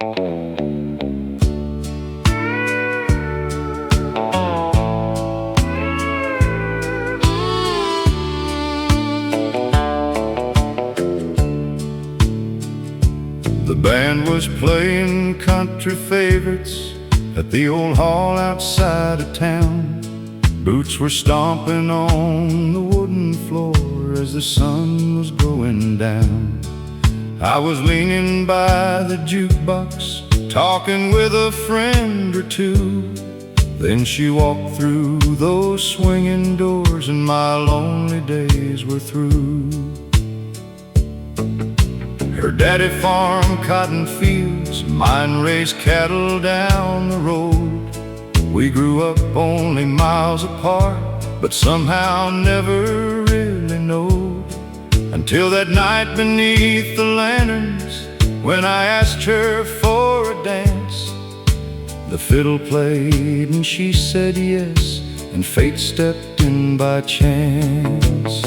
The band was playing country favorites at the old hall outside of town. Boots were stomping on the wooden floor as the sun was going down. I was leaning by the jukebox, talking with a friend or two. Then she walked through those swinging doors and my lonely days were through. Her daddy farmed cotton fields, mine raised cattle down the road. We grew up only miles apart, but somehow never really knowed. Until that night beneath the lanterns, when I asked her for a dance. The fiddle played and she said yes, and fate stepped in by chance.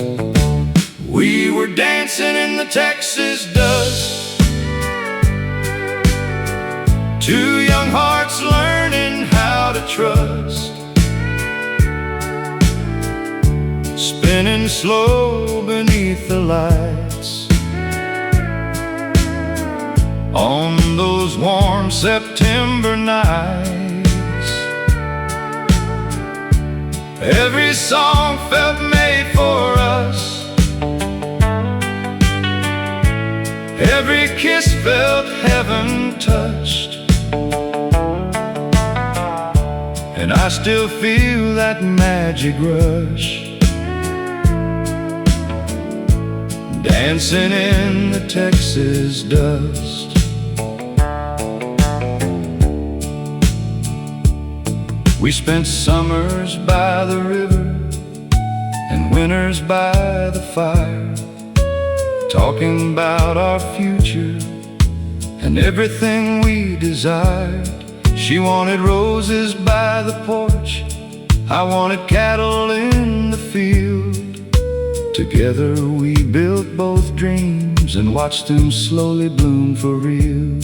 We were dancing in the Texas dust, two young hearts learning how to trust, spinning slow beneath the lights. On those warm September nights, every song felt made for us, every kiss felt heaven touched. And I still feel that magic rush, dancing in the Texas dust. We spent summers by the river and winters by the fire, talking about our future and everything we desired. She wanted roses by the porch, I wanted cattle in the field. Together we built both dreams and watched them slowly bloom for real.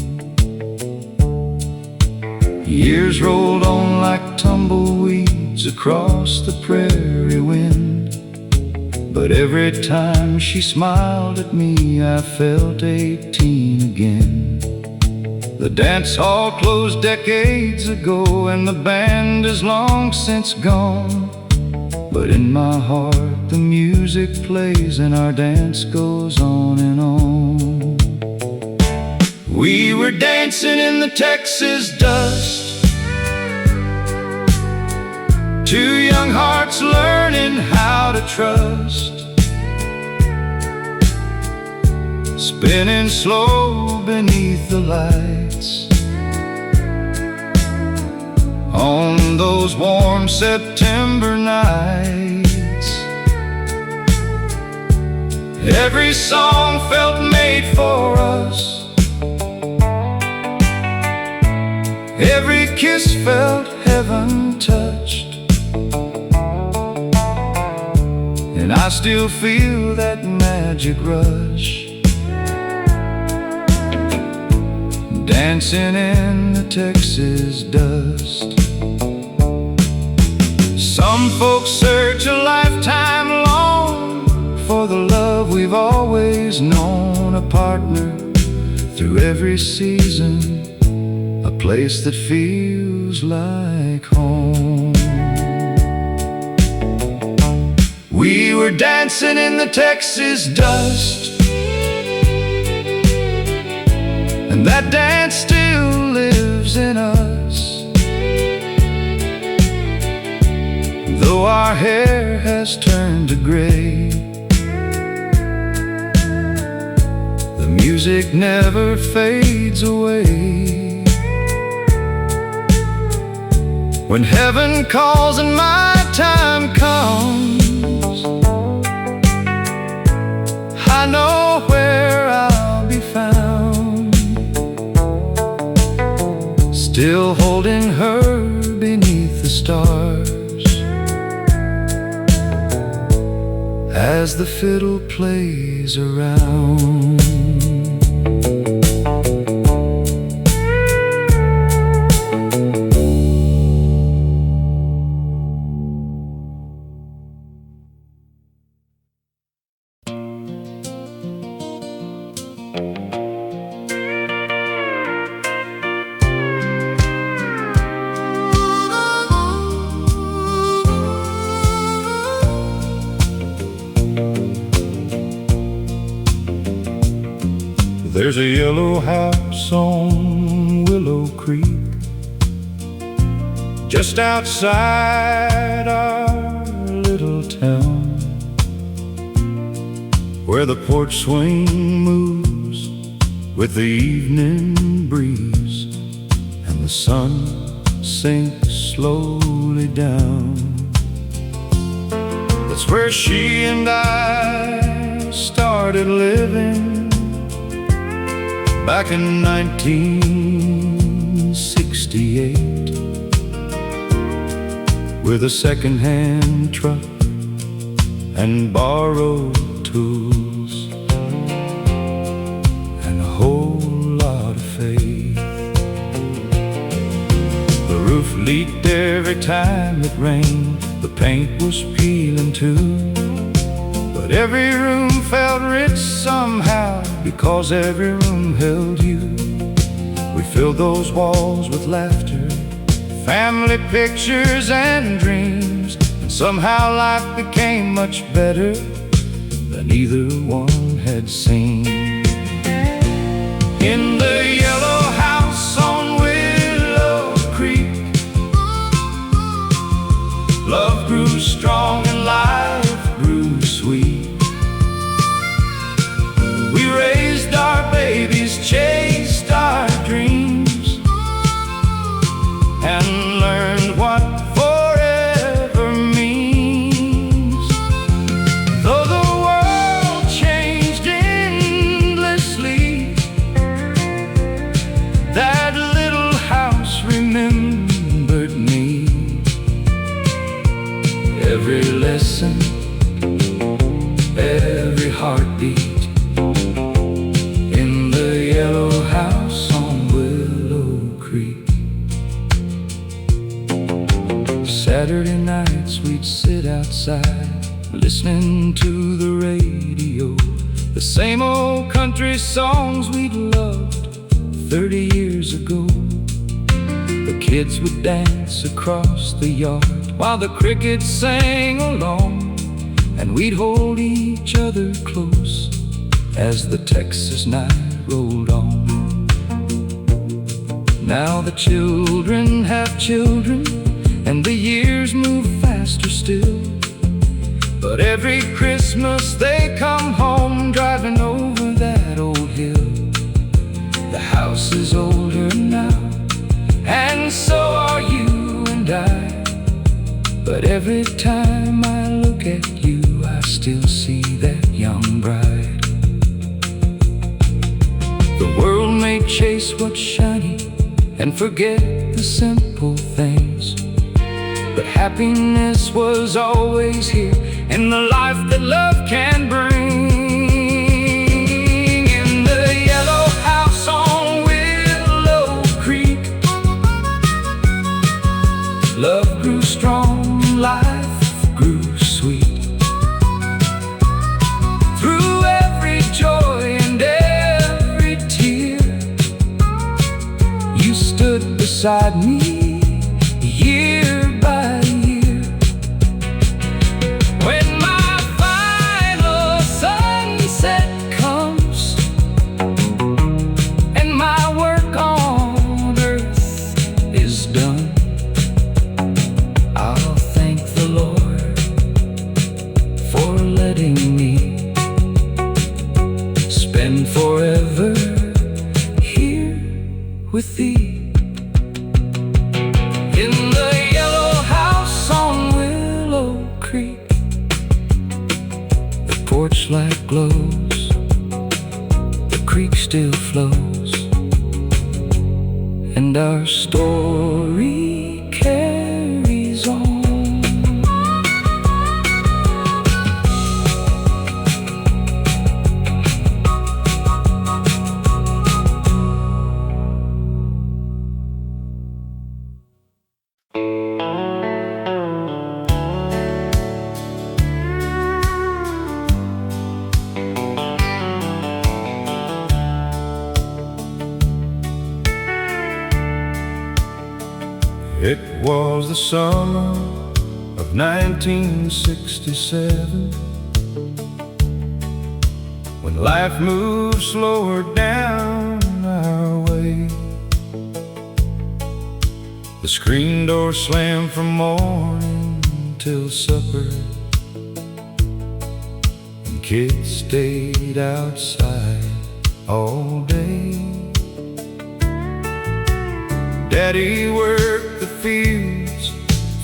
Years rolled on like tumbleweeds across the prairie wind, but every time she smiled at me, I felt 18 again. The dance hall closed decades ago, and the band is long since gone. But in my heart the music plays, and our dance goes on and on. We were dancing in the Texas dust, two young hearts learning how to trust, spinning slow beneath the lights. On those warm September nights, every song felt made for us, every kiss felt heaven touched. And I still feel that magic rush, dancing in the Texas dust. Some folks search a lifetime long for the love we've always known, a partner through every season, a place that feels like home. We were dancing in the Texas dust, and that dance still lives in us. Though our hair has turned to gray, the music never fades away. When heaven calls and my time comes, I know where I'll be found, still holding her beneath the stars, as the fiddle plays around. There's a yellow house on Willow Creek, just outside our little town, where the porch swing moves with the evening breeze, and the sun sinks slowly down. That's where she and I started living back in 1968, with a second-hand truck and borrowed tools and a whole lot of faith. The roof leaked every time it rained, the paint was peeling too, but every room felt rich somehow, because every room held you. We filled those walls with laughter, family pictures and dreams, and somehow life became much better than either one had seen. In the yellow house on Willow Creek, love grew strong and life grew sweet. We raised our babies, chased our dreams, and learned what forever means. Though the world changed endlessly, that little house remembered me. Every lesson, every heartbeat, in the yellow house on Willow Creek. Saturday nights we'd sit outside, listening to the radio, the same old country songs we'd loved 30 years ago. The kids would dance across the yard while the crickets sang along, and we'd hold each other close as the Texas night rolled on. Now the children have children, and the years move faster still, but every Christmas they come home driving over that old hill. The house is older now, and so are you and I, but every time I look at you, I still see that young bride. The world may chase what's shiny and forget the simple things, but happiness was always here in the life that love can bring. In the yellow house on Willow Creek, love grew strong, life grew sweet. Through every joy and every tear, you stood beside me year by year. When my final sunset comes and my work on earth is done, I'll thank the Lord for letting me spend forever here with thee. In the yellow house on Willow Creek, the porch light glows, the creek still flows, and our story carries on. It was the summer of 1967, when life moves slower down our way. The screen door slammed from morning till supper, and kids stayed outside all day. Daddy worked the fields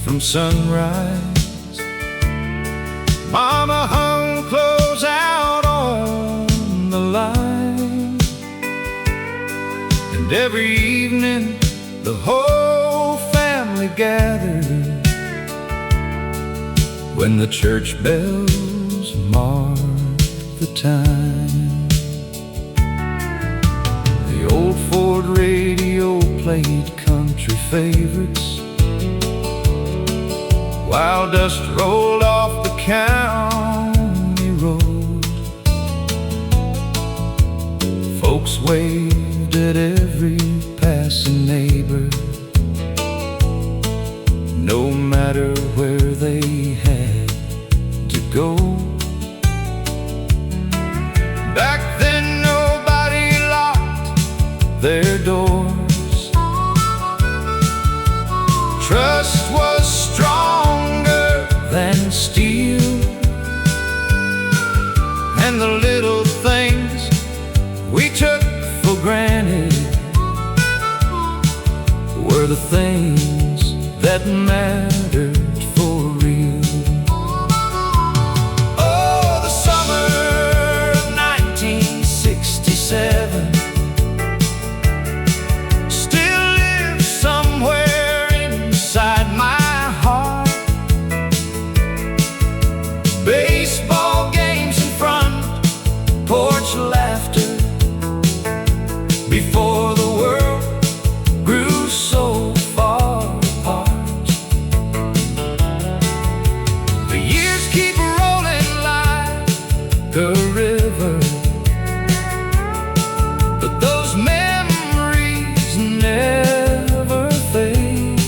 from sunrise, Mama hung clothes out on the line, and every evening the whole family gathered when the church bells marked the time. The old Ford radio played country favorites while dust rolled off the county road. Folks waved at every passing neighbor, no matter where they had to go. Back then nobody locked their doors. Trust was stronger than steel, and the little things we took for granted were the things that mattered for real. Oh, the summer of 1967 still lives somewhere inside my heart. Baseball games in front, porch laughter before the world grew so far apart. The years keep rolling like a river, but those memories never fade.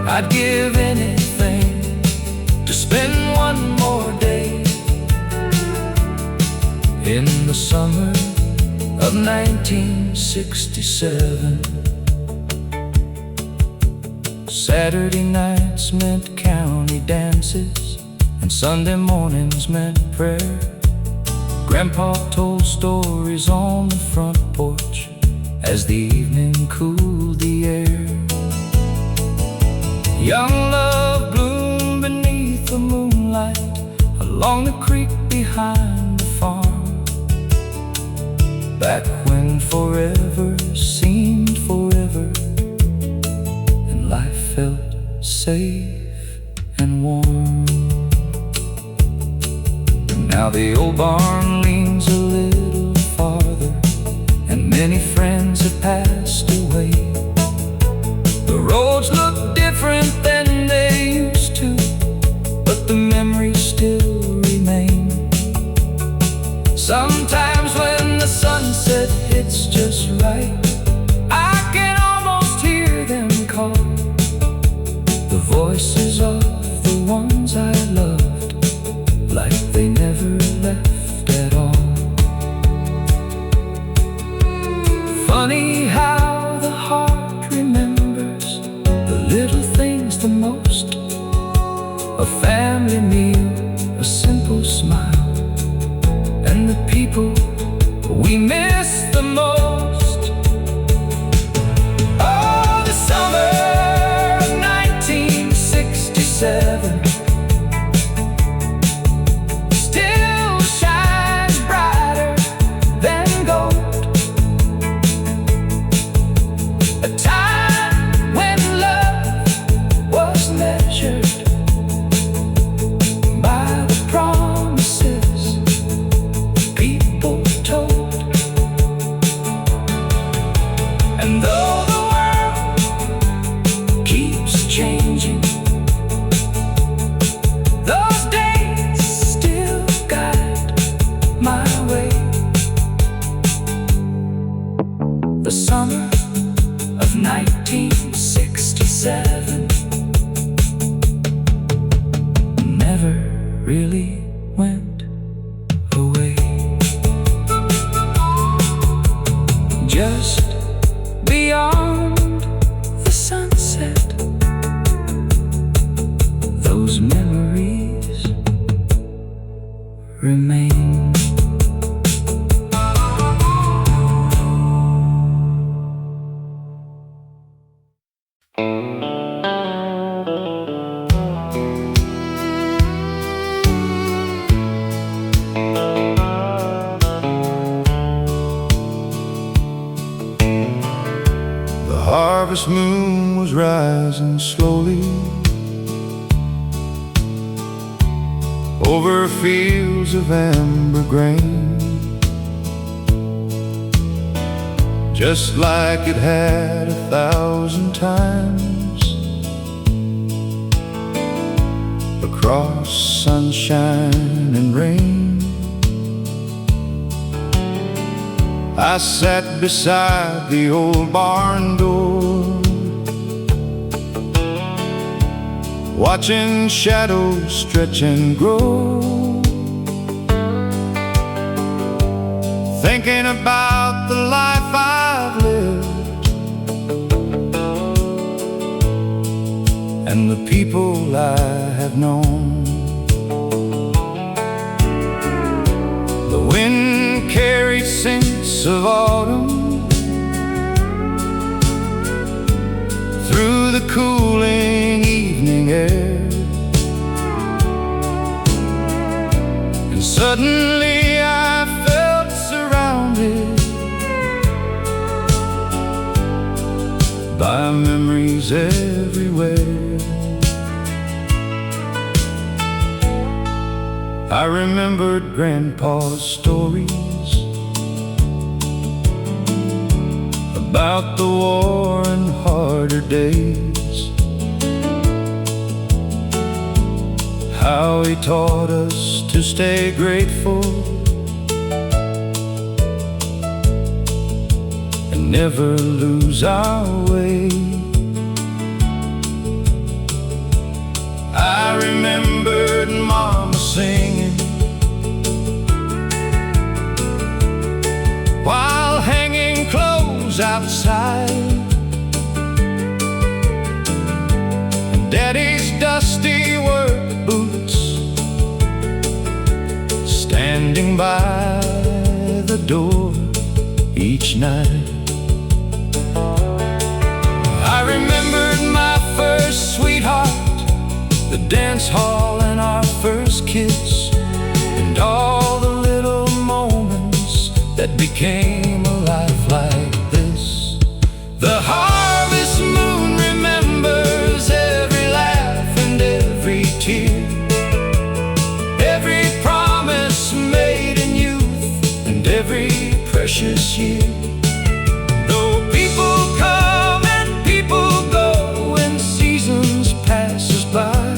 I'd give anything to spend one more day in the summer of 1967. Saturday nights meant county dances, and Sunday mornings meant prayer. Grandpa told stories on the front porch as the evening cooled the air. Young love bloomed beneath the moonlight along the creek behind the farm. Back when forever seemed forever, and life felt safe and warm. And now the old barn leans a little farther, and many friends have passed away. The roads look different than they used to, but the memories still remain. Sometimes when the sunset hits just right, I can almost hear them call, the voices of the ones I loved, like they never left at all. Funny how the heart remembers the little things the most. A family meal, a simple smile, and the people we miss the most. Oh, the summer of 1967 still shines brighter than gold. A time when love was measured by the promises people told. And though the world keeps changing, those days still guide my way. The summer of 1967 never really went away. just beyond the sunset. Those memories remain. The harvest moon was rising slowly over fields of amber grain, just like it had 1,000 times, across sunshine and rain. I sat beside the old barn door, watching shadows stretch and grow, thinking about the life I've lived and the people I have known. The wind carried scents of autumn through the cooling evening air, and suddenly I felt surrounded by memories everywhere. I remembered Grandpa's stories about the war and harder days, how he taught us to stay grateful and never lose our way. I remembered Mama singing while hanging clothes outside, and Daddy's dusty work boots standing by the door each night. I remembered my first sweetheart, the dance hall and our first kiss, and all the little moments that became a life like this. The harvest moon remembers every laugh and every tear, every promise made in youth and every precious year. Though people come and people go and seasons pass us by,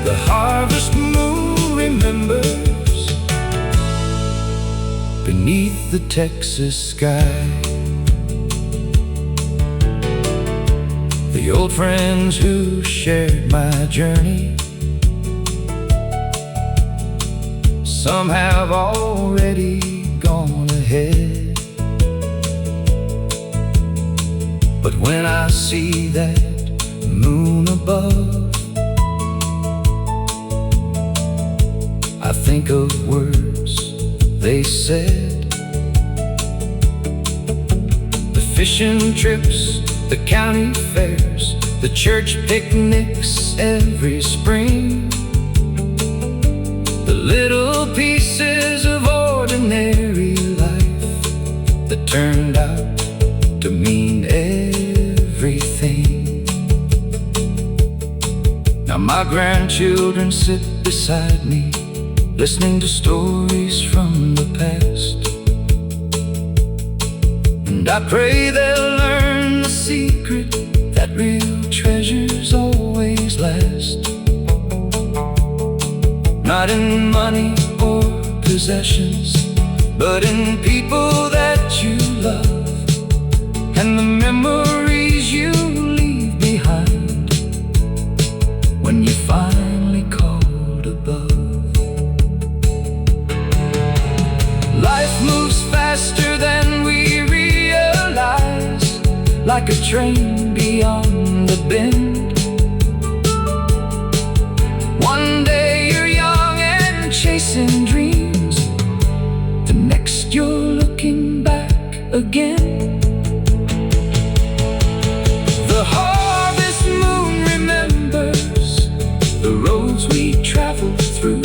the harvest moon remembers beneath the Texas sky. The old friends who shared my journey, some have already gone ahead, but when I see that moon above, I think of words they said. The fishing trips, the county fairs, the church picnics every spring, the little pieces of ordinary life that turned out to mean everything. Now my grandchildren sit beside me, listening to stories from the past, and I pray they'll learn the secret that real treasures always last. Not in money or possessions, but in people that you love, and the memories you leave behind when you finally called above. Life moves faster than we realize, like a train beyond the bend. One day you're young and chasing dreams, the next you're looking back again. The harvest moon remembers the roads we traveled through,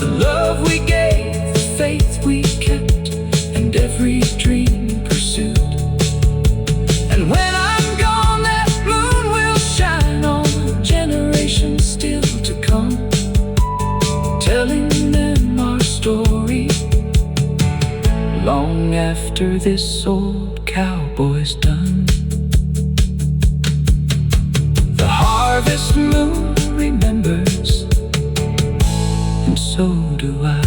the love we gave, the faith we kept, and every dream pursued. And when I'm gone, that moon will shine on generations still to come, telling them our story long after this old cowboy's done. The harvest moon remembers, and so do I.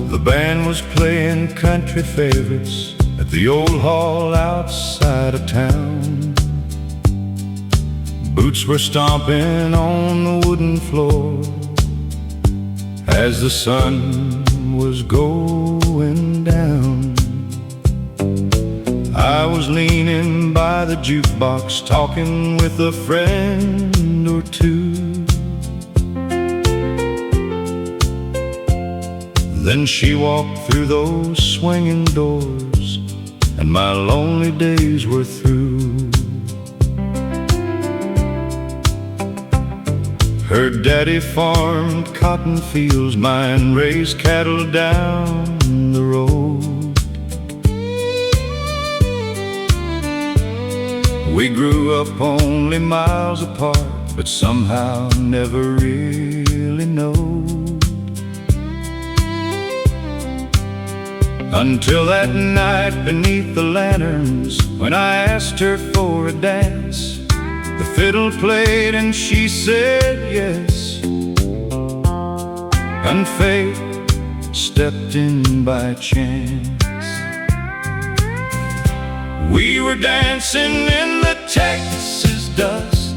The band was playing country favorites at the old hall outside of town. Boots were stomping on the wooden floor as the sun was going down. I was leaning by the jukebox, talking with a friend or two. Then she walked through those swinging doors, and my lonely days were through. Her daddy farmed cotton fields, mine raised cattle down the road. We grew up only miles apart, but somehow never really knowed. Until that night beneath the lanterns, when I asked her for a dance. The fiddle played and she said yes, and fate stepped in by chance. We were dancing in the Texas dust,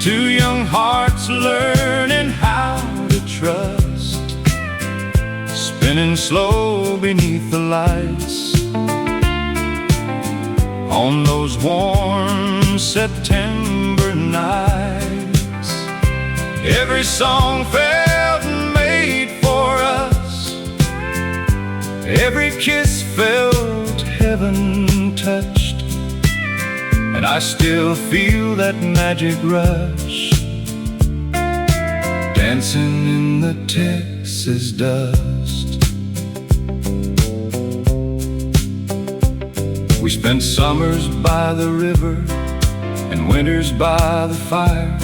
two young hearts learning how to trust, spinning slow beneath the lights on those warm September nights. Every song felt made for us, every kiss felt heaven touched, and I still feel that magic rush, dancing in the Texas dust. We spent summers by the river and winters by the fire,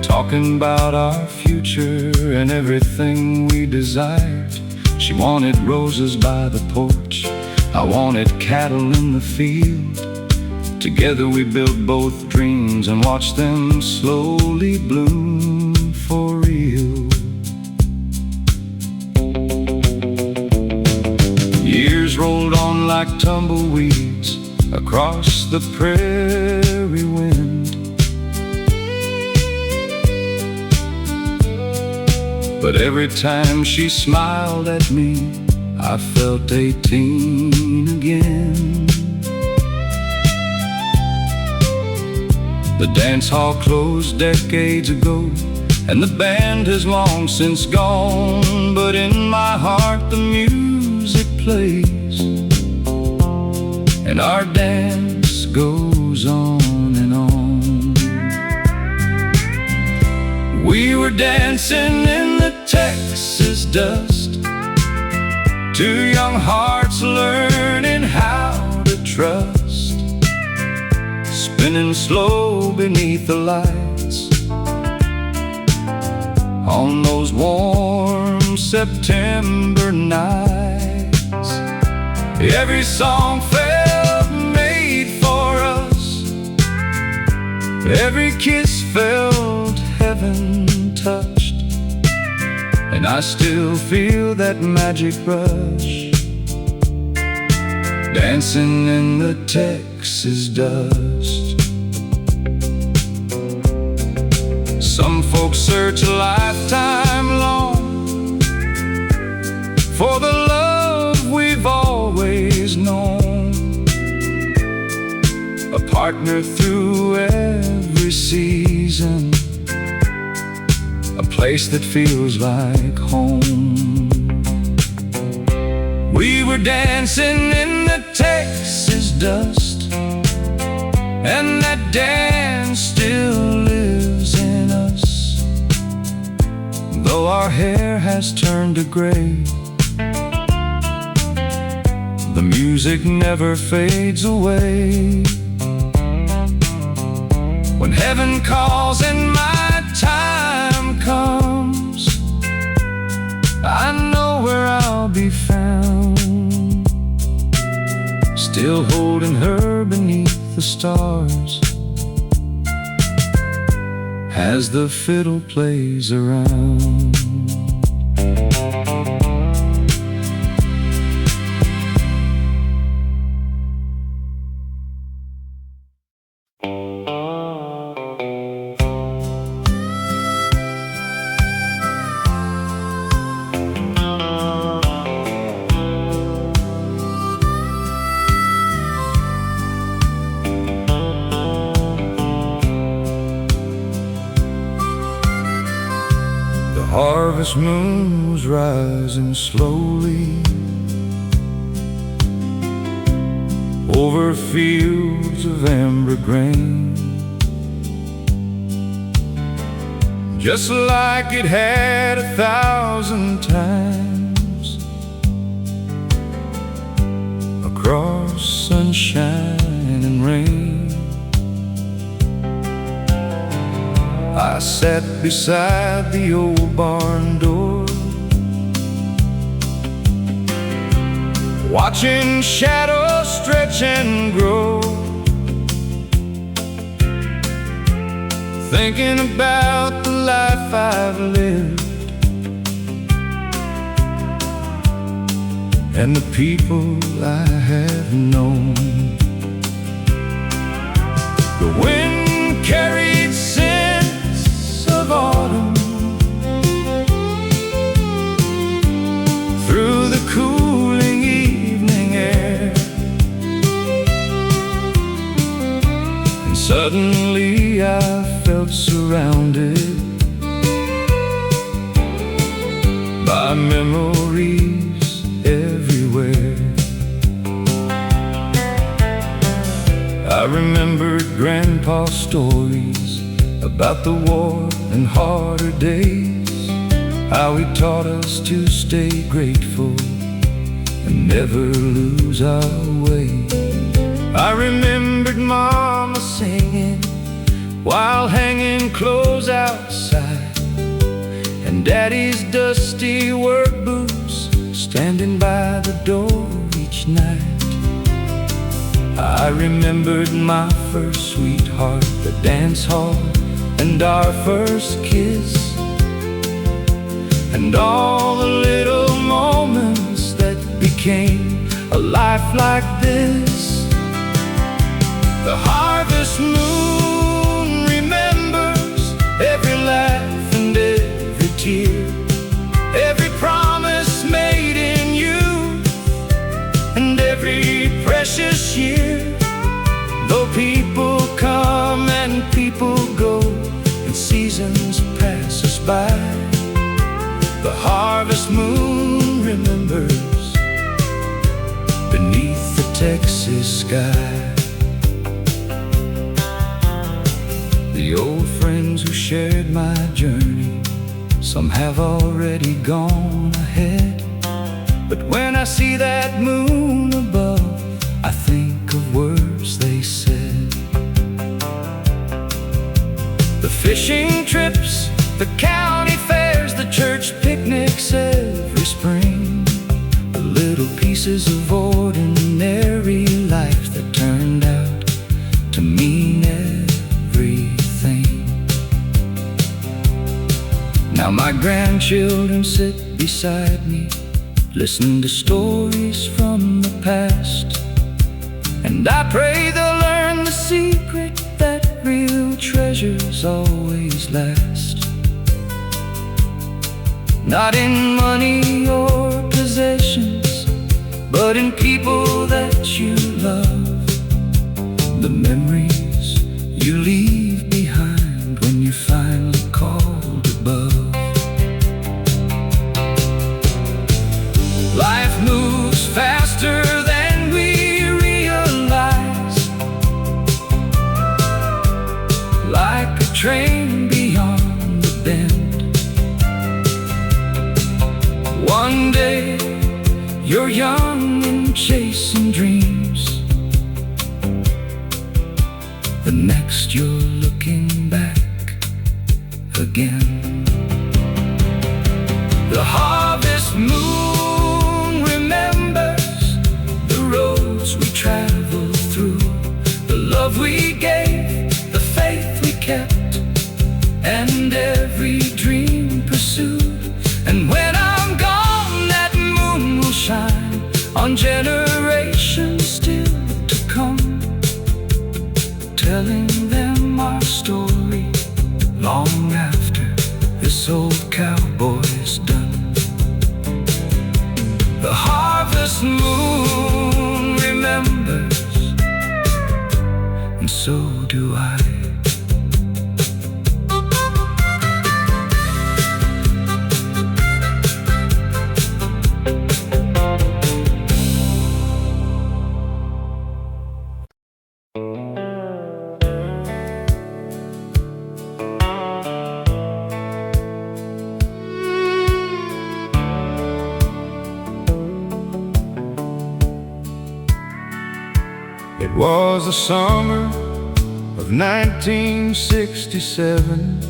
talking about our future and everything we desired. She wanted roses by the porch, I wanted cattle in the field. Together we built both dreams and watched them slowly bloom for real. Years rolled on like tumbleweeds across the prairie wind, but every time she smiled at me, I felt 18 again. The dance hall closed decades ago, and the band has long since gone, but in my heart the music plays, and our dance goes on and on. We were dancing in the Texas dust, two young hearts learning how to trust, spinning slow beneath the lights on those warm September nights. Every song felt made for us, Every kiss felt heaven touched, and I still feel that magic rush, dancing in the Texas dust. Some folks search a lifetime long for the love we've always known, a partner through every season, a place that feels like home. We were dancing in the Texas dust, and that dance still lives in us. Though our hair has turned to gray, the music never fades away. When heaven calls and my time comes, I know where I'll be found, still holding her beneath the stars as the fiddle plays around. Harvest moon was rising slowly over fields of amber grain, just like it had 1,000 times, across sunshine and rain. I sat beside the old barn door, watching shadows stretch and grow, thinking about the life I've lived and the people I have known. The wind carried scents of autumn through the cooling evening air, and suddenly I felt surrounded by memories everywhere. I remembered Grandpa's stories about the war and harder days, how he taught us to stay grateful and never lose our way. I remembered Mama singing while hanging clothes outside, and Daddy's dusty work boots standing by the door each night. I remembered my first sweetheart, the dance hall, and our first kiss, and all the little moments that became a life like this. The harvest moon remembers every laugh and every tear, every promise made in youth, and every precious year. Though people come and people go, and seasons pass us by, the harvest moon remembers beneath the Texas sky. The old friends who shared my journey, some have already gone ahead, but when I see that moon above, I think of words they said. The fishing trips, the county fairs, the church picnics every spring, the little pieces of ordinary life that turned out to mean everything. Now my grandchildren sit beside me, listen to stories from the past, and I pray they'll learn the secret that real treasures always last. Not in money or possessions, but in people that you love, the memories you leave behind when you're finally called above. Life moves faster than we realize, like a train beyond the bend. One day you're young and chasing dreams, the next you're looking back again. The harvest moon remembers the roads we traveled through, the love we gave, the faith we kept, and every dream pursued. And when I'm gone, that moon will shine on generations still to come, telling them our story long after this old cowboy's done. The harvest moon remembers, and so do I. It was the summer of 1967,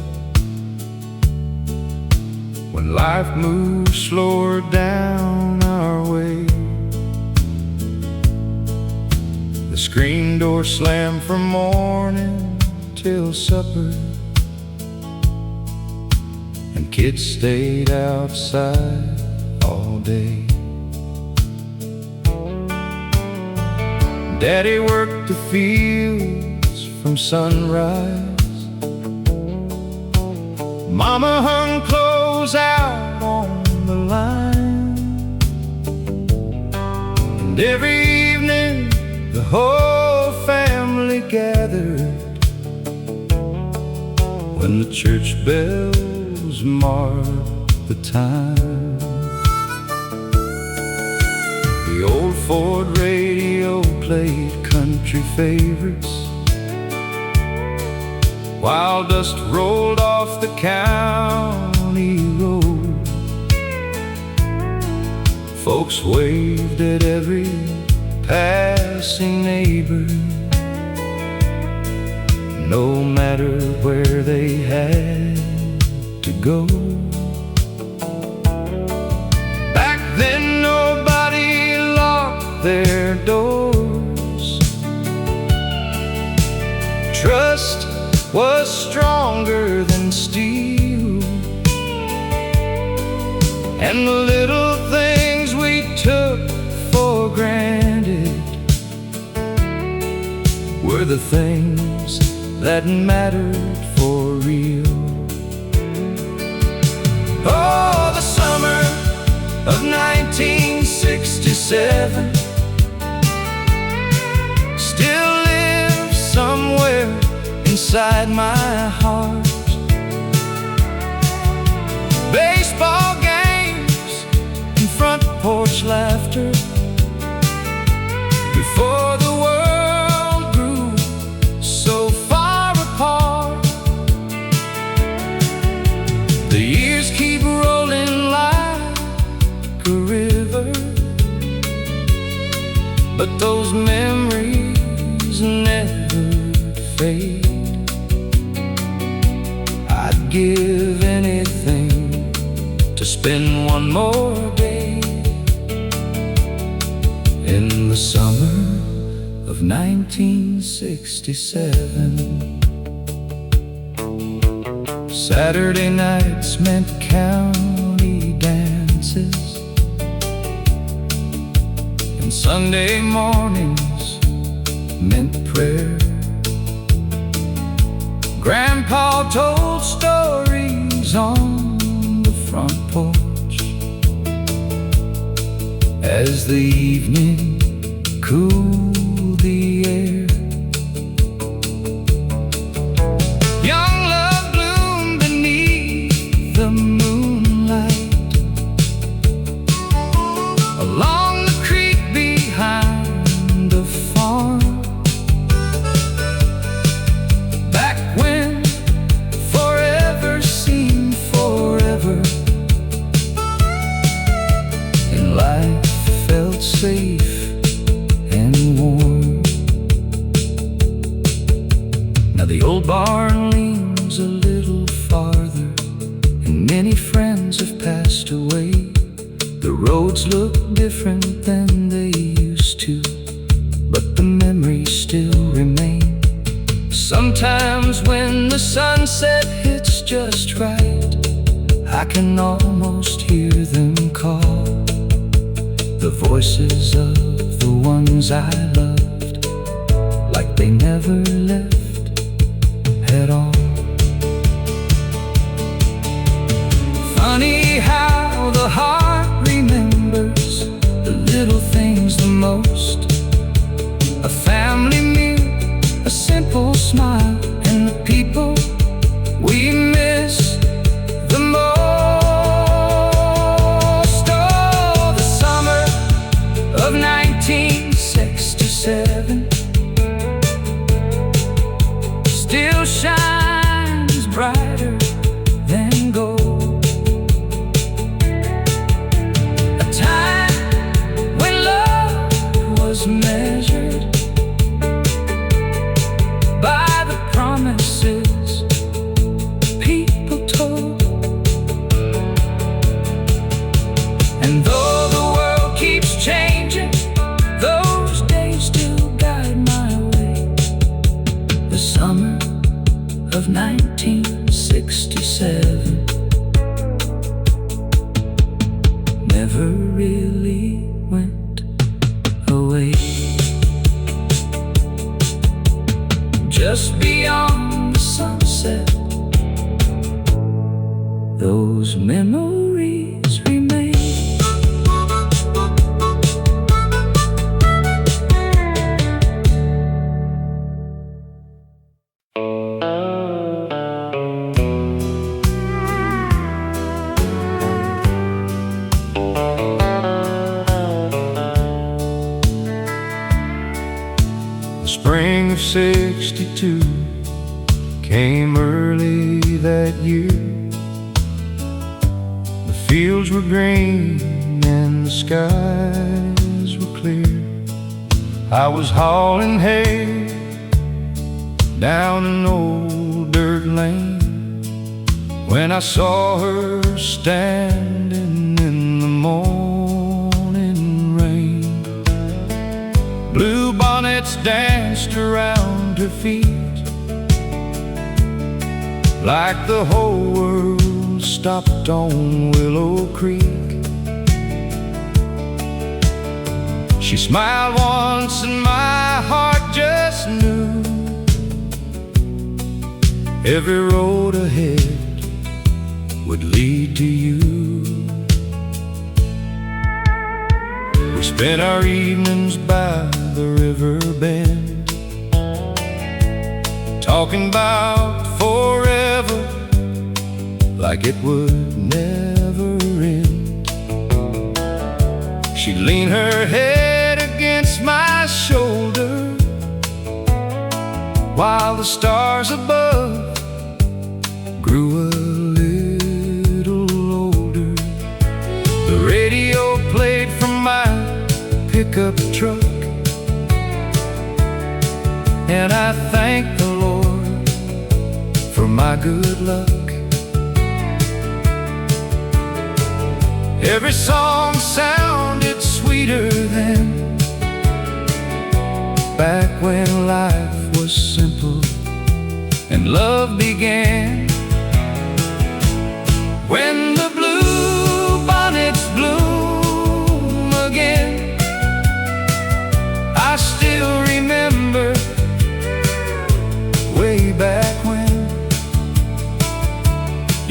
when life moved slower down our way. The screen door slammed from morning till supper, and kids stayed outside all day. Daddy worked the fields from sunrise, Mama hung clothes out on the line, and every evening the whole family gathered when the church bells marked the time. The old Ford radio played country favorites while dust rolled off the county road. Folks waved at every passing neighbor, no matter where they had to go. Back then nobody locked their doors. Trust was stronger than steel, and the little things we took for granted were the things that mattered for real. Oh, the summer of 1967 still lives somewhere inside my heart. Baseball games and front porch laughter before the world grew so far apart. The years keep rolling like a river, but those memories never fade. I'd give anything to spend one more day in the summer of 1967. Saturday nights meant county dances, and Sunday mornings meant prayer. Grandpa told stories on the front porch as the evening cooled the air. Young love bloomed beneath the moonlight along the creek behind the farm. Back when forever seemed forever, and life felt safe and warm. Now the old barn leans a little farther, and many friends have passed away. The roads look different than they used to, but the memories still remain. Sometimes when the sunset hits just right, I can almost hear them call, the voices of the ones I loved, like they never left at all. Funny how the heart remembers the little things the most. A family meal, a simple smile, and the people we miss the most. Oh, the summer of 1967 still shines brighter than gold. A time when love was measured by the promises people told. And though the world keeps changing, those days still guide my way. The summer of 1967 never really went away. Just beyond the sunset, those memories remain. The spring of '62 came early that year. The fields were green and the skies were clear. I was hauling hay down an old dirt lane when I saw her standing in the morning rain. Blue bonnets danced around her feet, like the whole world stopped on Willow Creek. She smiled once and my heart just knew every road ahead would lead to you. We spent our evenings by the river bend, talking about forever, like it would never end. She'd lean her head against my shoulder while the stars above grew a little older. The radio played from my pickup truck, and I thank the Lord for my good luck. Every song sounded sweeter then, back when life was simple and love began.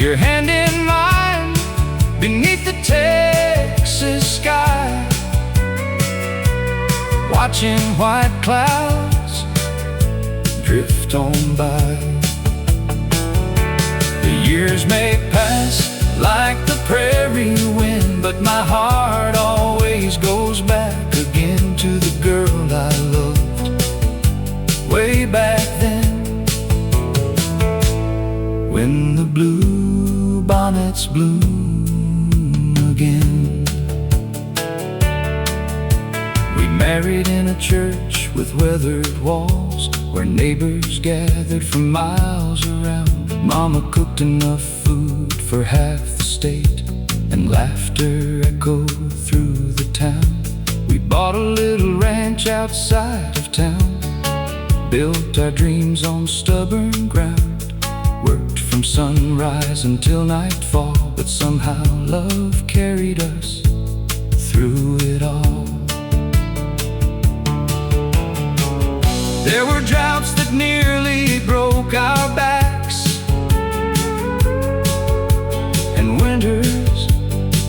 your hand in mine beneath the Texas sky, watching white clouds drift on by. The years may pass like the prairie wind, but my heart always goes back again to the girl I loved way back then. When the blue bonnets bloom again. We married in a church with weathered walls, where neighbors gathered from miles around. Mama cooked enough food for half the state, and laughter echoed through the town. We bought a little ranch outside of town, built our dreams on stubborn ground, worked from sunrise until nightfall, but somehow love carried us through it all. There were droughts that nearly broke our backs, and winters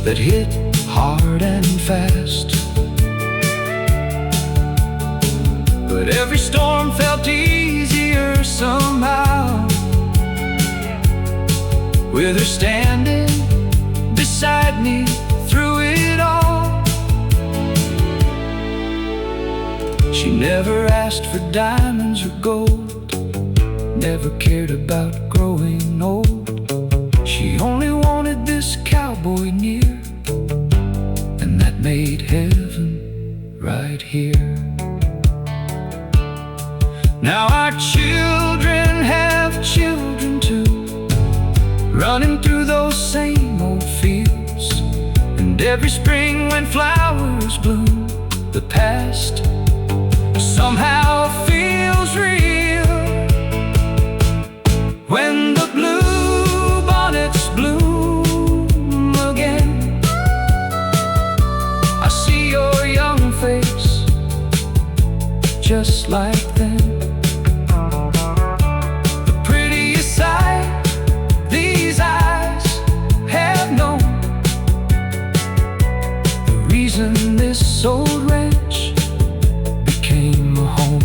that hit hard and fast. But every storm felt easier somehow, with her standing beside me through it all. She never asked for diamonds or gold, never cared about growing old. She only wanted this cowboy near, and that made heaven right here. Now our children have children too, running through those same old fields. And every spring when flowers bloom, the past somehow feels real. When the blue bonnets bloom again, I see your young face just like then. The prettiest sight these eyes have known, the reason this old ranch became a home.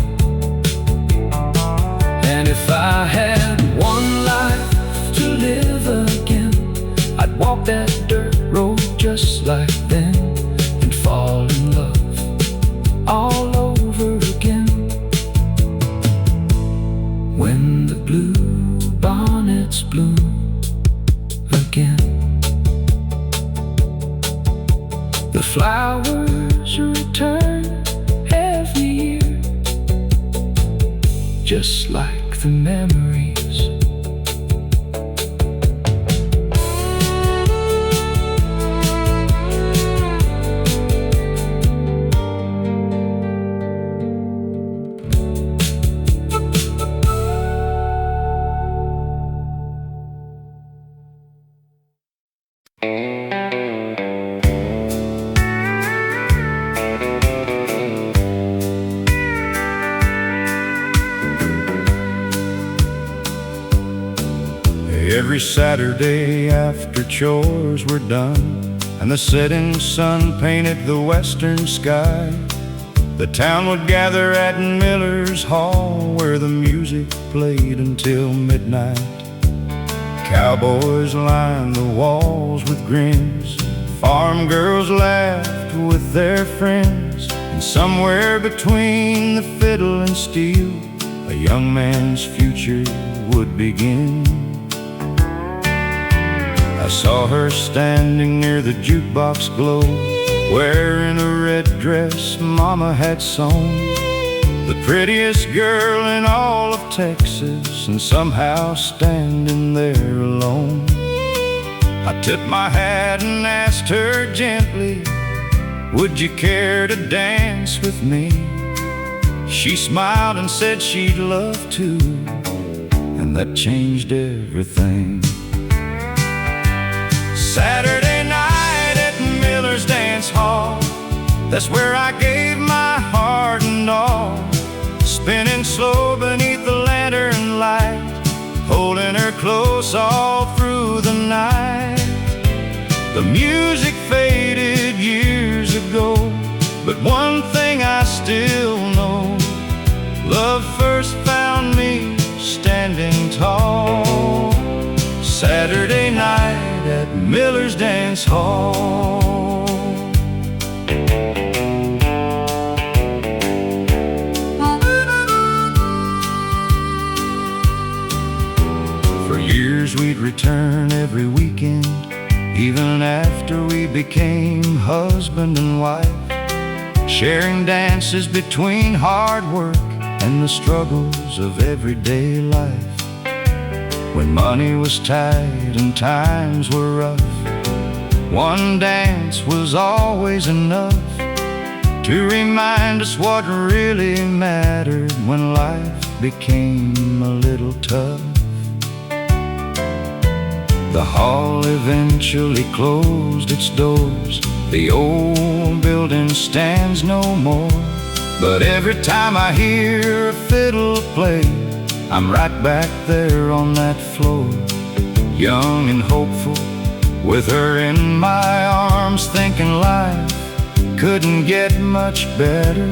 And if I had one life to live again, I'd walk that dirt road just like then, and fall in love all over again. When the blue bonnets bloom again, the flowers return every year, just like the memories. Every Saturday after chores were done and the setting sun painted the western sky, the town would gather at Miller's Hall, where the music played until midnight. Cowboys lined the walls with grins, farm girls laughed with their friends, and somewhere between the fiddle and steel, a young man's future would begin. I saw her standing near the jukebox glow, wearing a red dress Mama had sewn, the prettiest girl in all of Texas, and somehow standing there alone. I tipped my hat and asked her gently, would you care to dance with me? She smiled and said she'd love to, and that changed everything. Saturday night at Miller's Dance Hall, that's where I gave my heart and all, spinning slow beneath the lantern light, holding her close all through the The music faded years ago, but one thing I still know: love first found me standing tall, Saturday night at Miller's Dance Hall. For years we'd return every weekend, even after we became husband and wife, sharing dances between hard work and the struggles of everyday life. When money was tight and times were rough, one dance was always enough to remind us what really mattered when life became a little tough. The hall eventually closed its doors, the old building stands no more. But every time I hear a fiddle play, I'm right back there on that floor, young and hopeful, with her in my arms, thinking life couldn't get much better.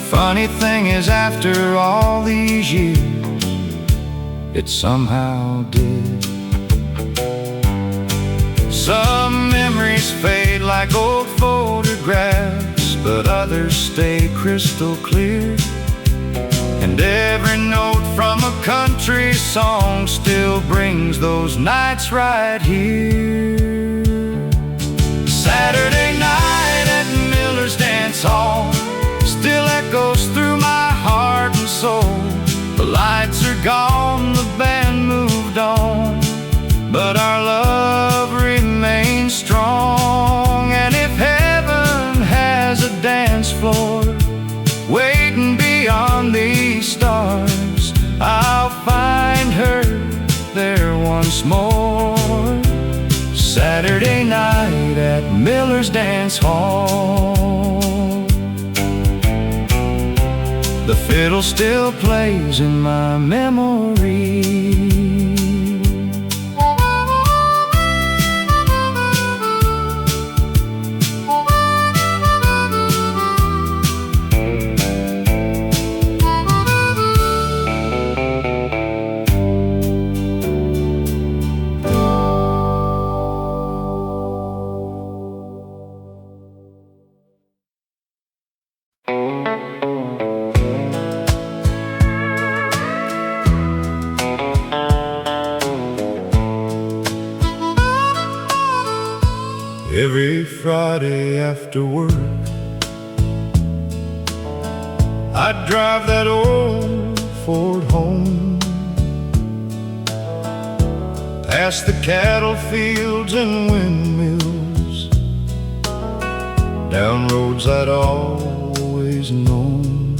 Funny thing is, after all these years, it somehow did. Some memories fade like old photographs, but others stay crystal clear. And every note from a country song still brings those nights right here. Saturday night at Miller's Dance Hall still echoes through my heart and soul. The lights are gone, the band moved on, but our love remains strong. And if heaven has a dance floor waiting beyond these stars, I'll find her there once more. Saturday night at Miller's Dance Hall. The fiddle still plays in my memory. Every Friday after work, I'd drive that old Ford home, past the cattle fields and windmills, down roads I'd always known.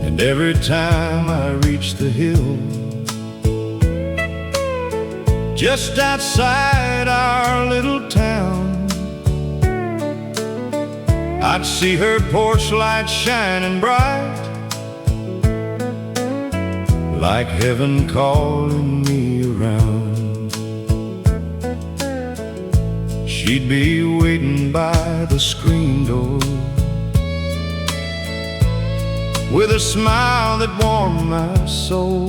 And every time I reached the hill just outside our little town, I'd see her porch light shining bright, like heaven calling me around. She'd be waiting by the screen door with a smile that warmed my soul.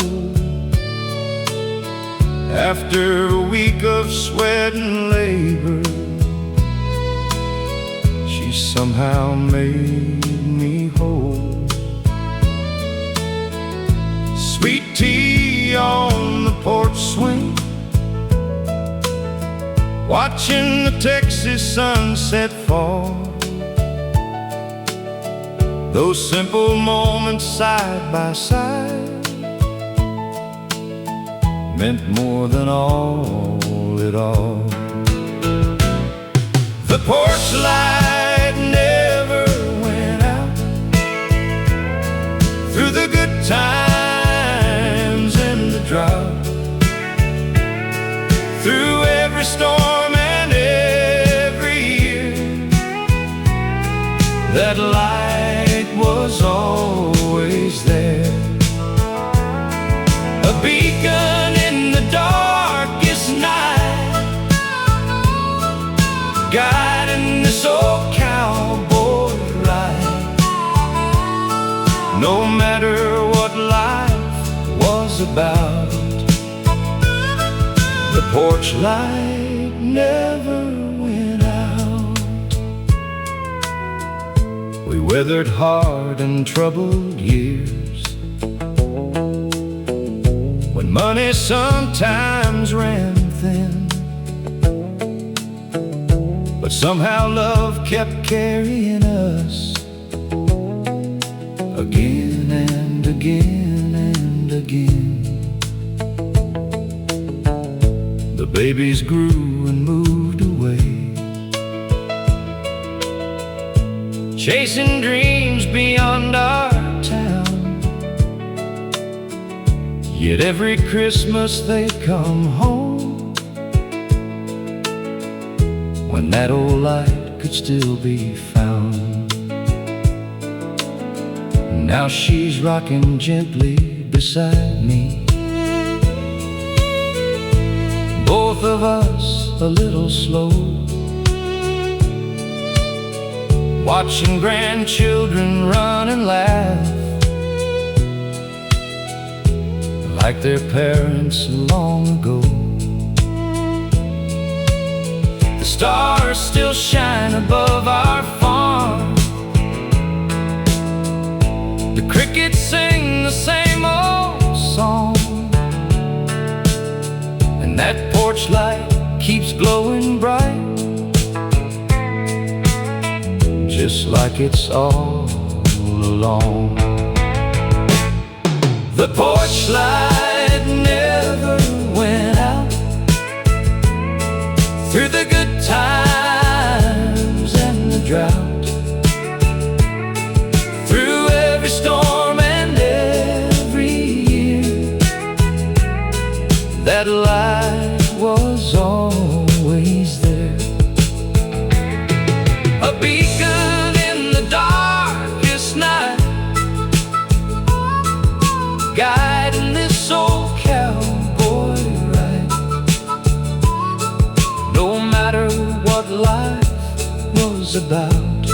After a week of sweat and labor, she somehow made me whole. Sweet tea on the porch swing, watching the Texas sunset fall. Those simple moments side by side meant more than all at all. The porch light never went out, through the good times and the drought, through every storm and every year. That light was always there, a beacon in the darkest night, guiding this old cowboy ride. No matter what life was about, the porch light never went out. We weathered hard and troubled years, when money sometimes ran thin, but somehow love kept carrying us again and again and again. The babies grew and moved away, chasing dreams beyond our town. Yet every Christmas they'd come home, when that old light could still be found. Now she's rocking gently beside me, both of us a little slow, watching grandchildren run and laugh like their parents long ago. The stars still shine above our farm, the crickets sing the same old song, and that porch light keeps glowing bright, just like it's all along. The porch light never went out, through the good times and the drought, through every storm and every year. That light was always there, a beacon in the darkest night, guiding this old cowboy ride. No matter what life was about,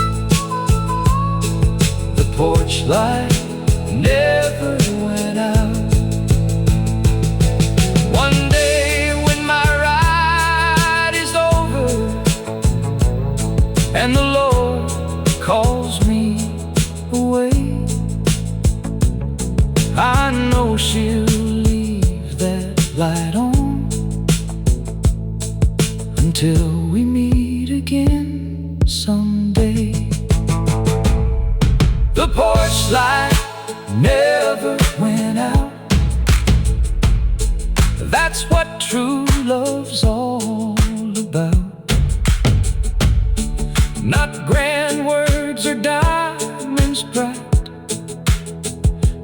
the porch light never went out. One day when my ride is over and the Lord calls me away, I know she'll leave that light on until we meet again someday. The porch light never went out. That's what true love's all about. Not grand words or diamonds bright,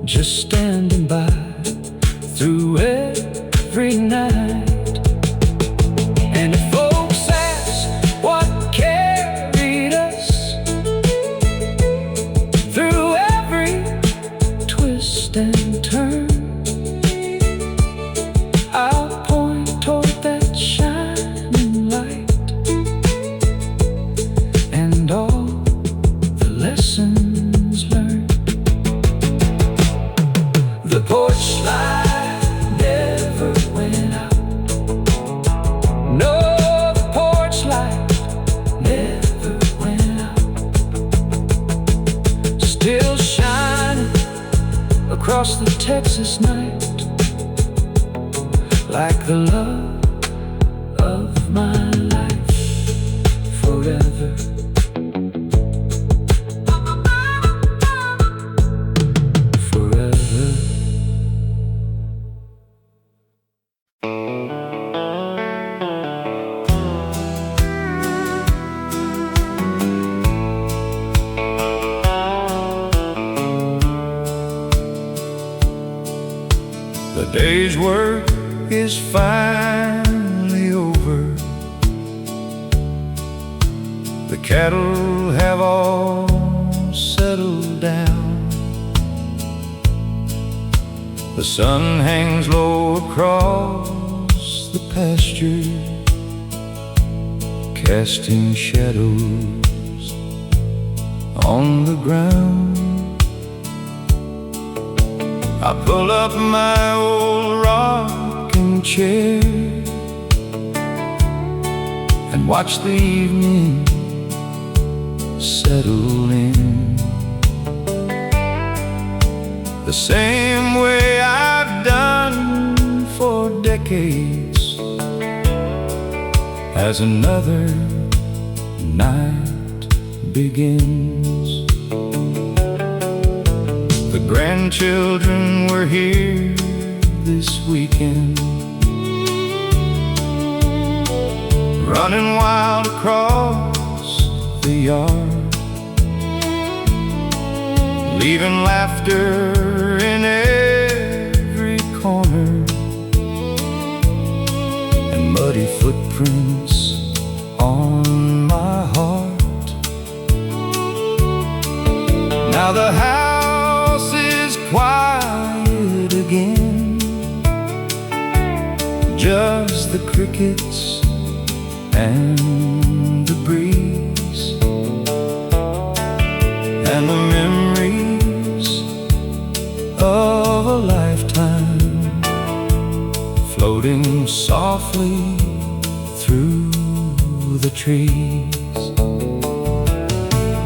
just standing by through every night. And if folks ask what carried us through every twist and turn, I'll point toward that shining light and all the lessons learned. The porch light never went out. No, the porch light never went out. Still shining across the Texas night, like the love of my life forever. The day's work is finally over. The cattle have all settled down. The sun hangs low across the pasture. casting shadows on the ground. I pull up my old rocking chair and watch the evening settle in, the same way I've done for decades, as another night begins. The grandchildren were here this weekend, running wild across the yard, leaving laughter in every corner and muddy footprints on my heart. Now the house is quiet again, just the crickets and the breeze, and the memories of a lifetime floating softly through the trees.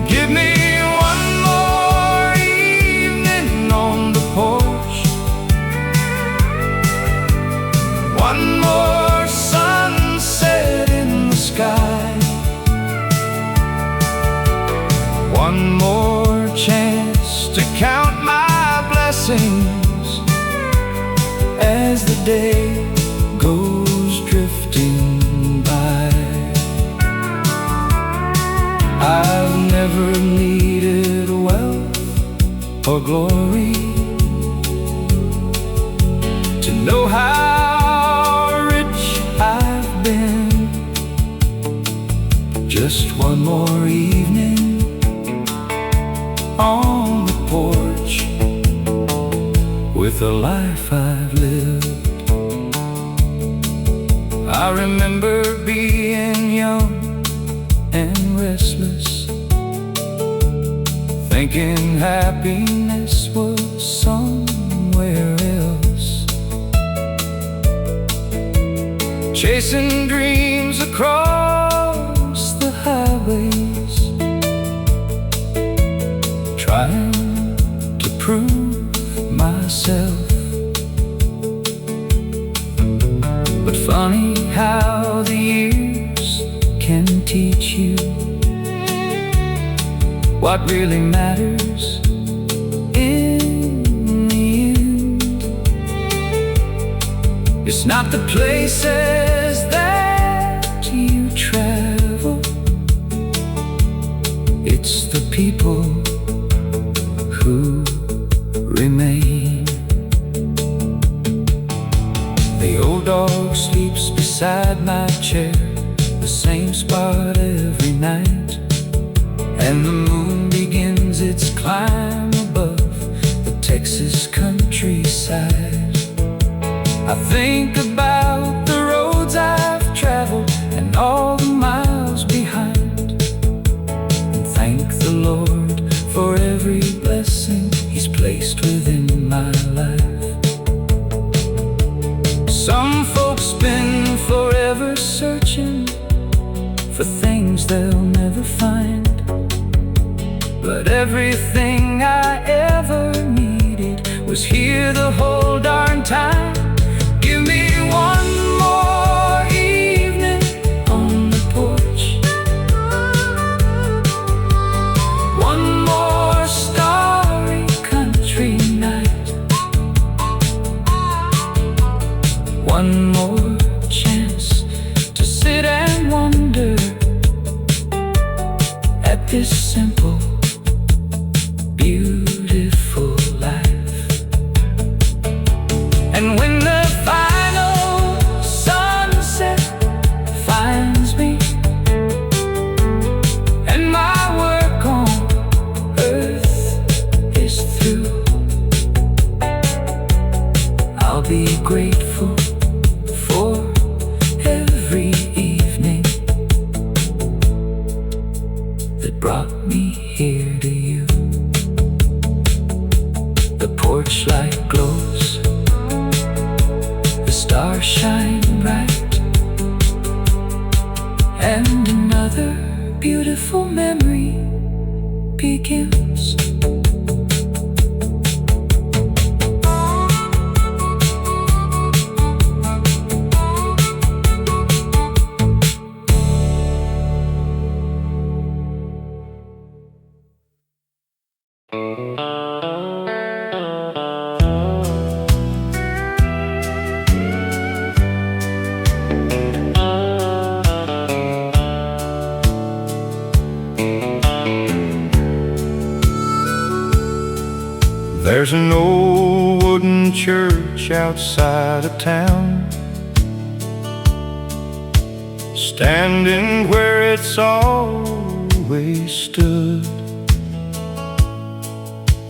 Give me one more evening on the porch, one more sunset in the sky, one more chance to count my blessings as the day goes drifting by. I've never needed wealth or glory to know how rich I've been. Just one more evening on the porch with the life I've lived. I remember being young and restless, thinking happiness was somewhere else, chasing dreams across the highways, trying to prove myself. But funny how the years can teach you what really matters in the end. It's not the places that you travel, it's the people who remain. The old dog sleeps beside my chair, the same spot every night, and the moon begins its climb above the Texas countryside. I think about the roads I've traveled and all the miles behind, and thank the Lord for every blessing He's placed within my life. Some folks spend forever searching for things they'll never find, but everything I ever needed was here the whole darn time. Give me one more evening on the porch, one more starry country night, one more chance to sit and wonder at this simple, beautiful life. And when the final sunset finds me and my work on earth is through, I'll be grateful for every evening stars shine bright, and another beautiful memory begins. There's an old wooden church outside of town, standing where it's always stood.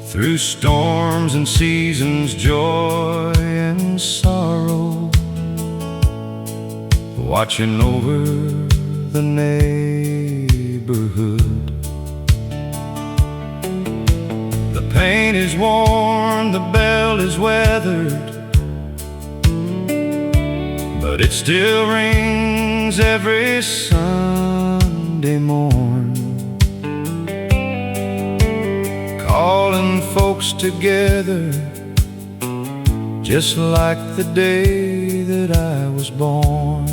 Through storms and seasons, joy and sorrow, watching over the neighborhood. The paint is worn, the bell is weathered, but it still rings every Sunday morn, calling folks together, just like the day that I was born.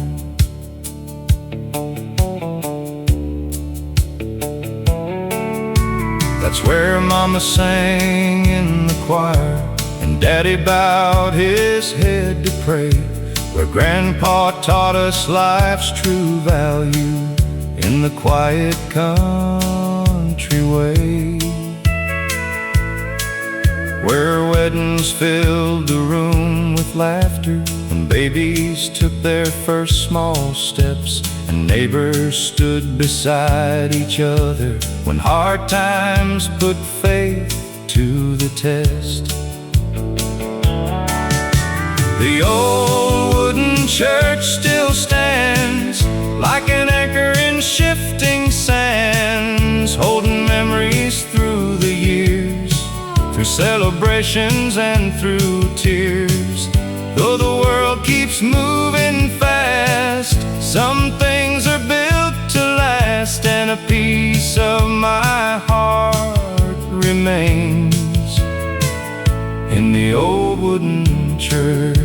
That's where Mama sang in the choir, and Daddy bowed his head to pray, where Grandpa taught us life's true value in the quiet country way, where weddings filled the room with laughter, and babies took their first small steps, and neighbors stood beside each other when hard times put faith to the test. The old wooden church still stands like an anchor in shifting sands, holding memories through the years, through celebrations and through tears. Though the world keeps moving fast, some things are built to last, and a piece of my heart remains in the old wooden church.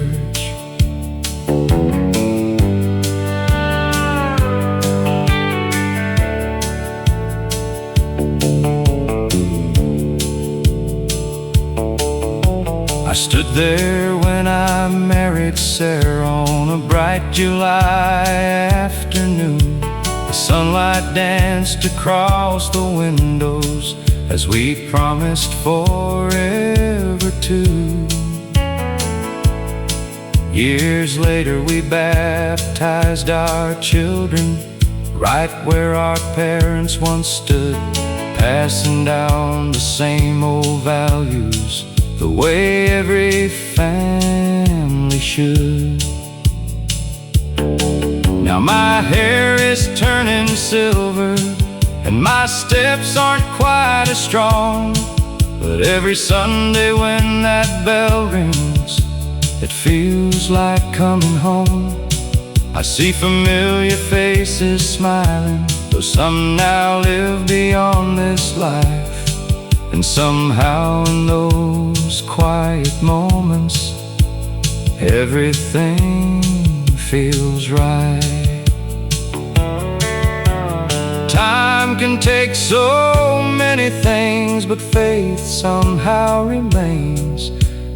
I stood there when I married Sarah on a bright July afternoon. The sunlight danced across the windows as we promised forever to. Years later we baptized our children right where our parents once stood, passing down the same old values the way every family should. Now my hair is turning silver, and my steps aren't quite as strong, but every Sunday when that bell rings, it feels like coming home. I see familiar faces smiling, though some now live beyond this life. And somehow in those quiet moments, everything feels right. Time can take so many things, but faith somehow remains,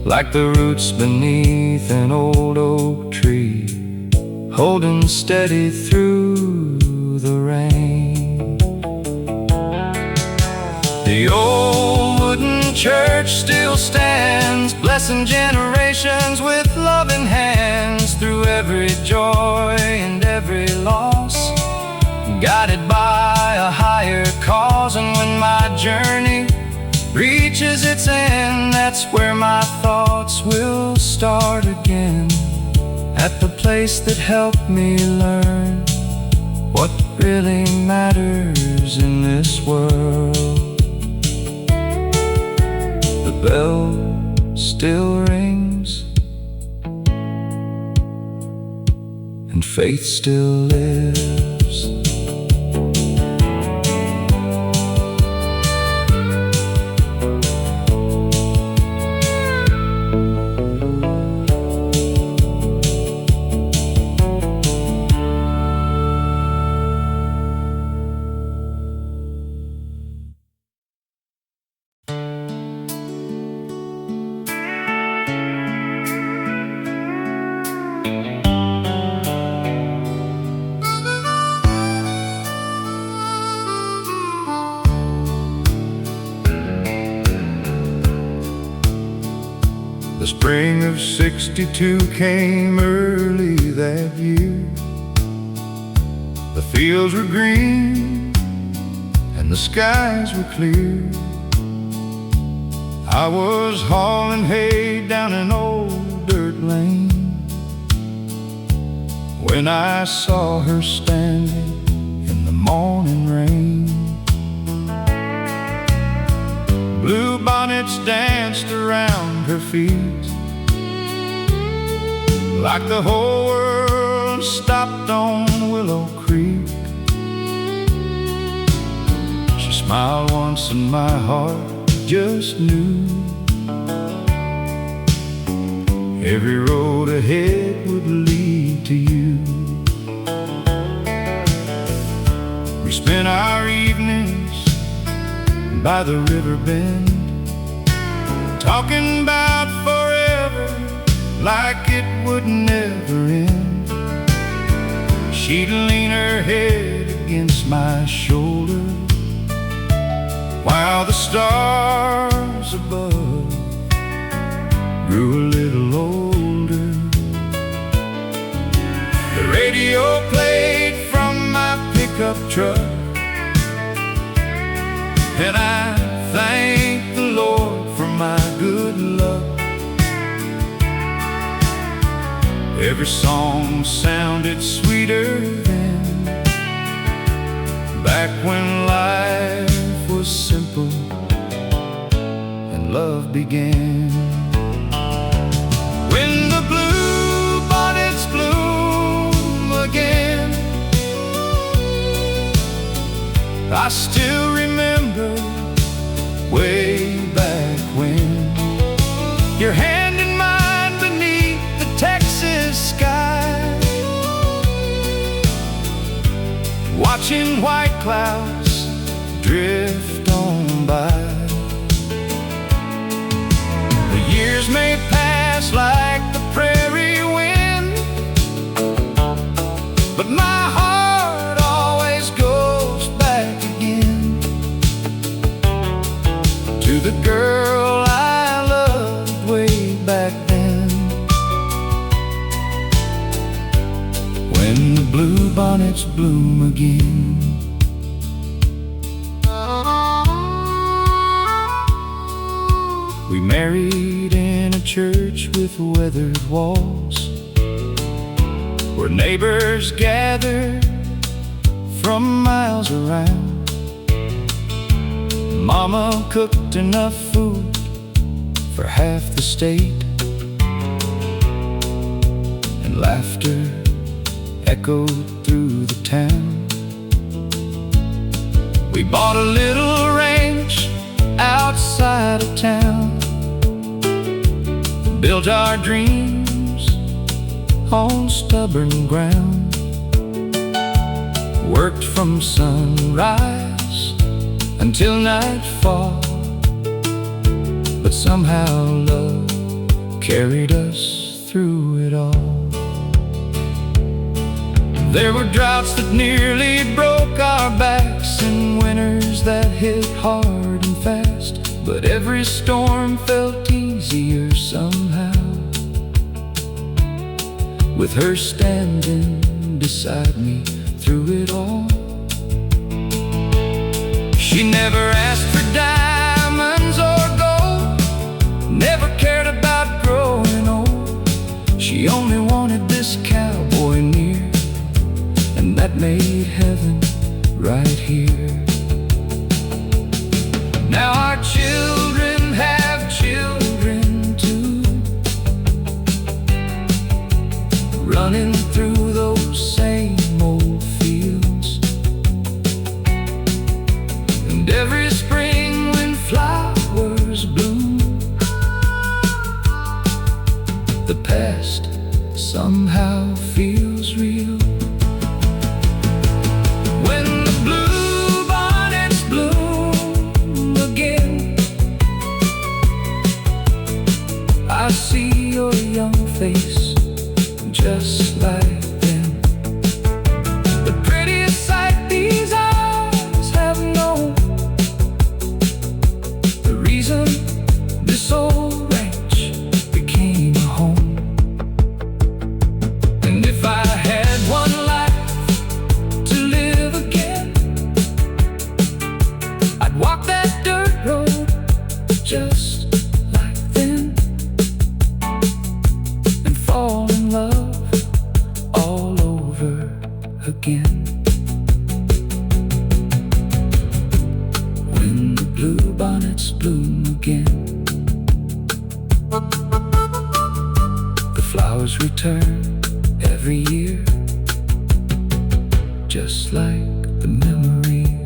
like the roots beneath an old oak tree, holding steady through the rain. The old wooden church still stands, blessing generations with loving hands, through every joy and every loss, guided by a higher cause. And when my journey reaches its end, that's where my thoughts will start again, at the place that helped me learn what really matters in this world. The bell still rings, and faith still lives. The spring of '62 came early that year. The fields were green and the skies were clear. I was hauling hay down an old dirt lane when I saw her standing in the morning rain. Blue bonnets danced around her feet like the whole world stopped on Willow Creek. She smiled once and my heart just knew every road ahead would lead to you. We spent our evenings by the river bend, talking about forever like it would never end. She'd lean her head against my shoulder while the stars above grew a little older. The radio played from my pickup truck, and I thank the Lord for my good luck. Every song sounded sweeter then, back when life was simple and love began. When the blue bonnets bloom again, I still remember way back when, your hand in mine beneath the Texas sky, watching white clouds drift on by. The years may pass like the prairie wind, but my heart always goes back again to the girl I loved way back then. When the blue bonnets bloom again. We married in a church with weathered walls, where neighbors gathered from miles around. Mama cooked enough food for half the state, and laughter echoed through the town. We bought a little ranch outside of town, built our dreams on stubborn ground, worked from sunrise until nightfall, but somehow love carried us through it all. There were droughts that nearly broke our backs and winters that hit hard and fast, but every storm felt easier somehow with her standing beside me through it all. She never asked for diamonds or gold, never cared about growing old. She only wanted this cowboy near, and that made heaven right here. Now our children have children too, running through those those same old fields. And every spring when flowers bloom, the past somehow feels real. When the bluebonnets bloom again, I see your young face just like then. The prettiest sight these eyes have known, the reason this old ranch became a home. And if I had one life to live again, I'd walk that dirt road just like then, and fall in love all over again. When the bluebonnets bloom again, the flowers return every year, just like the memories.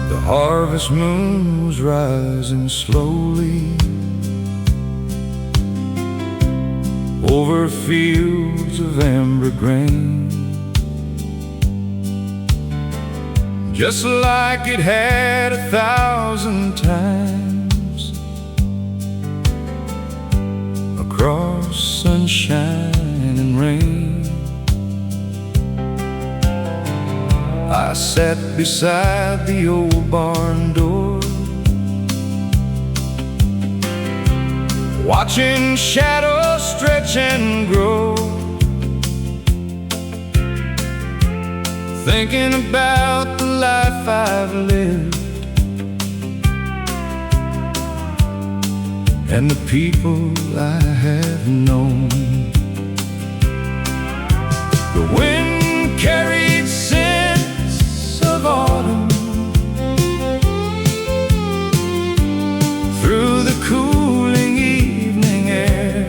The harvest moon was rising slowly over fields of amber grain, just like it had 1,000 times, across sunshine and rain. I sat beside the old barn door, watching shadows stretch and grow, thinking about the life I've lived and the people I have known. The wind carried scents of autumn through the cooling evening air,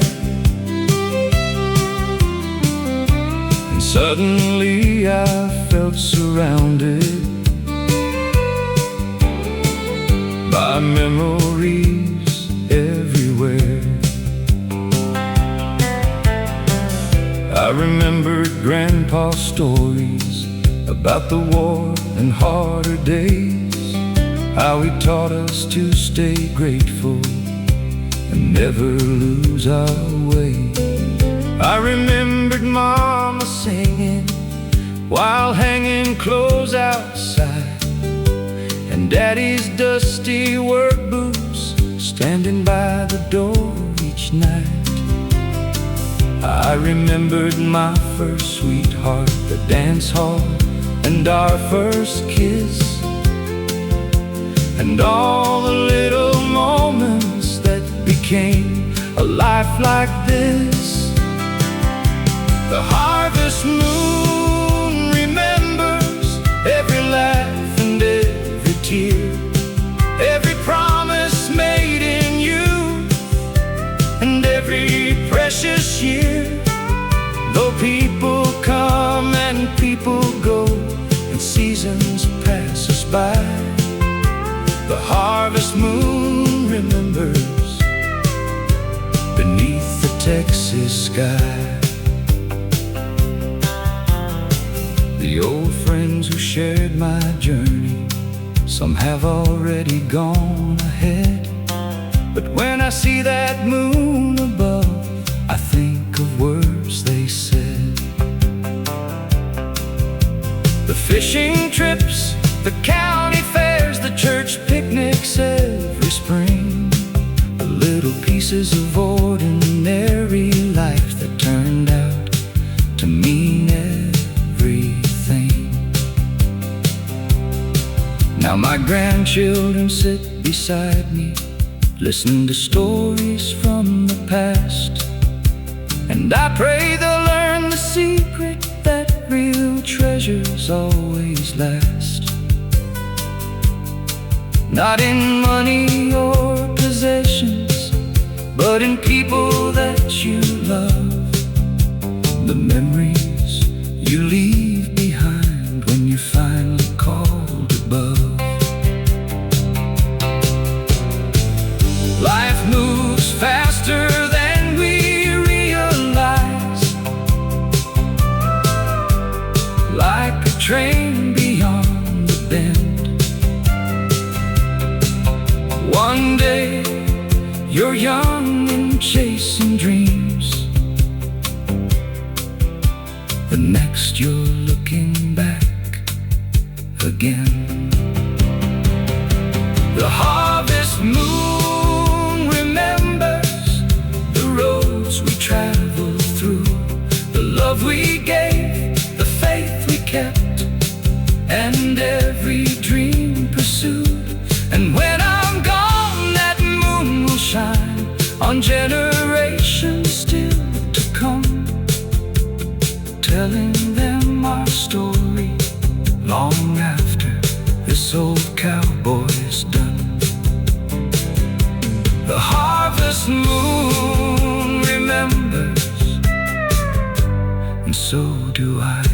and suddenly I felt surrounded by memories everywhere. I remembered Grandpa's stories about the war and harder days, how he taught us to stay grateful and never lose our way. I remembered Mama singing while hanging clothes outside, and Daddy's dusty work boots standing by the door each night. I remembered my first sweetheart, the dance hall, and our first kiss, and all the little moments that became a life like this. The harvest moon remembers every laugh and every tear, every promise made in youth, and every precious year. Though people come and people go, and seasons pass us by, the harvest moon remembers beneath the Texas sky. The old friends who shared my journey, some have already gone ahead, but when I see that moon above, I think of words they said. The fishing trips, the county fairs, the church picnics every spring, the little pieces of ordinary life that turned out to mean everything. Now my grandchildren sit beside me, listening to stories from the past, and I pray they'll learn the secret that real treasures always last. Not in money or possessions, but in people that you love. The memories you leave behind when you're finally called above. Life moves faster than we realize, like a train beyond the bend. One day you're young and chasing dreams, the next you're looking back again. The harvest moon remembers the roads we traveled through, the love we gave, the faith we kept, and every dream pursued. And when I'm gone, that moon will shine on generations still to come, telling them our story long after this old cowboy's done. The harvest moon remembers, and so do I.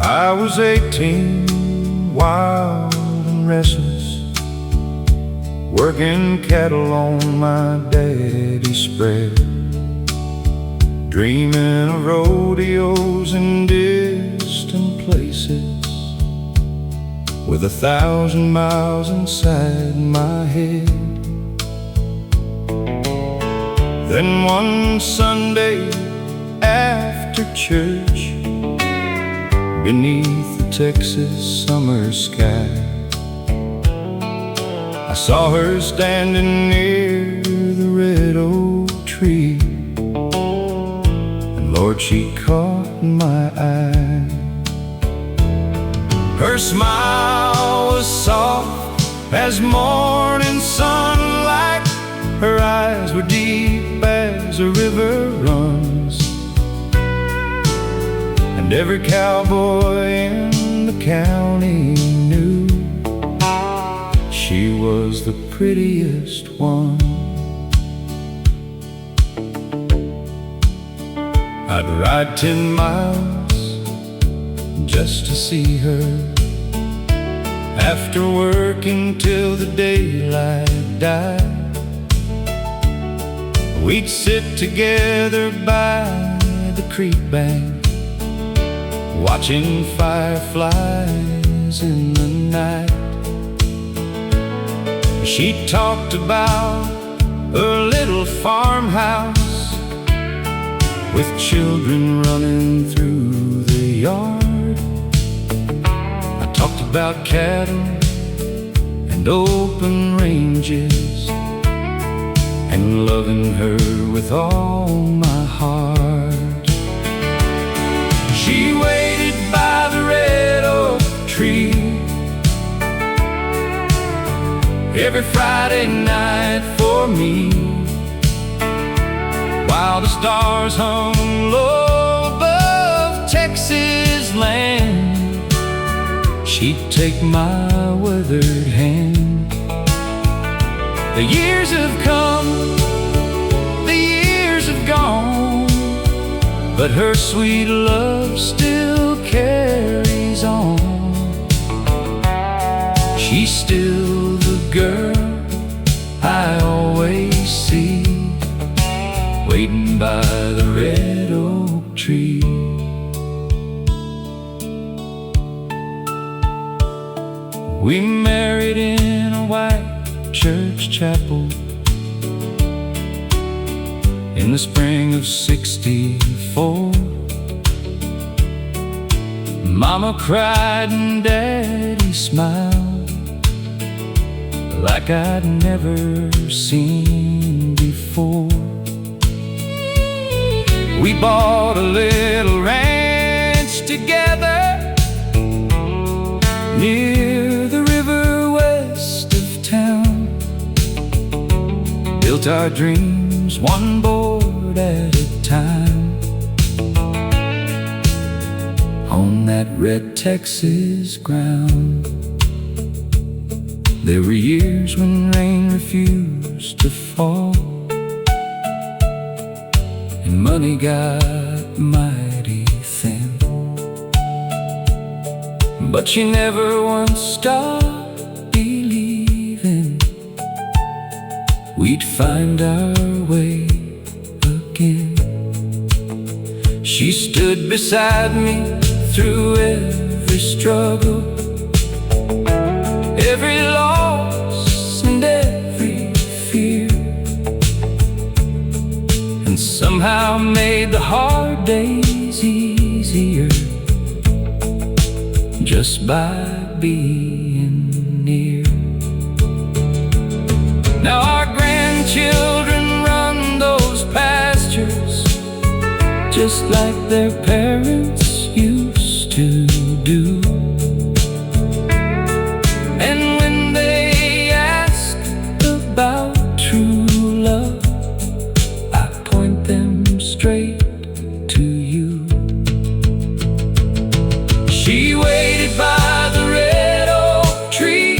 I was 18, wild and restless, working cattle on my daddy's spread, dreaming of rodeos in distant places, with 1,000 miles inside my head. Then one Sunday after church, beneath the Texas summer sky, I saw her standing near the red oak tree, and Lord, she caught my eye. Her smile was soft as morning sunlight, her eyes were deep as a river runs, and every cowboy in the county knew she was the prettiest one. I'd ride 10 miles just to see her, after working till the daylight died. We'd sit together by the creek bank, watching fireflies in the night. She talked about her little farmhouse, with children running through the yard. I talked about cattle and open ranges, and loving her with all my heart. She waited by the red oak tree every Friday night for me, while the stars hung low above Texas land. She'd take my weathered hand. The years have come, the years have gone, but her sweet love still carries on. She's still the girl I always see, waiting by the red oak tree. We married in a white church chapel in the spring of '64. Mama cried and Daddy smiled like I'd never seen before. We bought a little ranch together near the river west of town. Built our dreams one board at a time on that red Texas ground. There were years when rain refused to fall and money got mighty thin, but she never once stopped believing we'd find our way again. She stood beside me through every struggle, every loss and every fear, and somehow made the hard days easier just by being near. Now our grandchildren run those pastures just like their parents used to do. And when they ask about true love, I point them straight to you. She waited by the red oak tree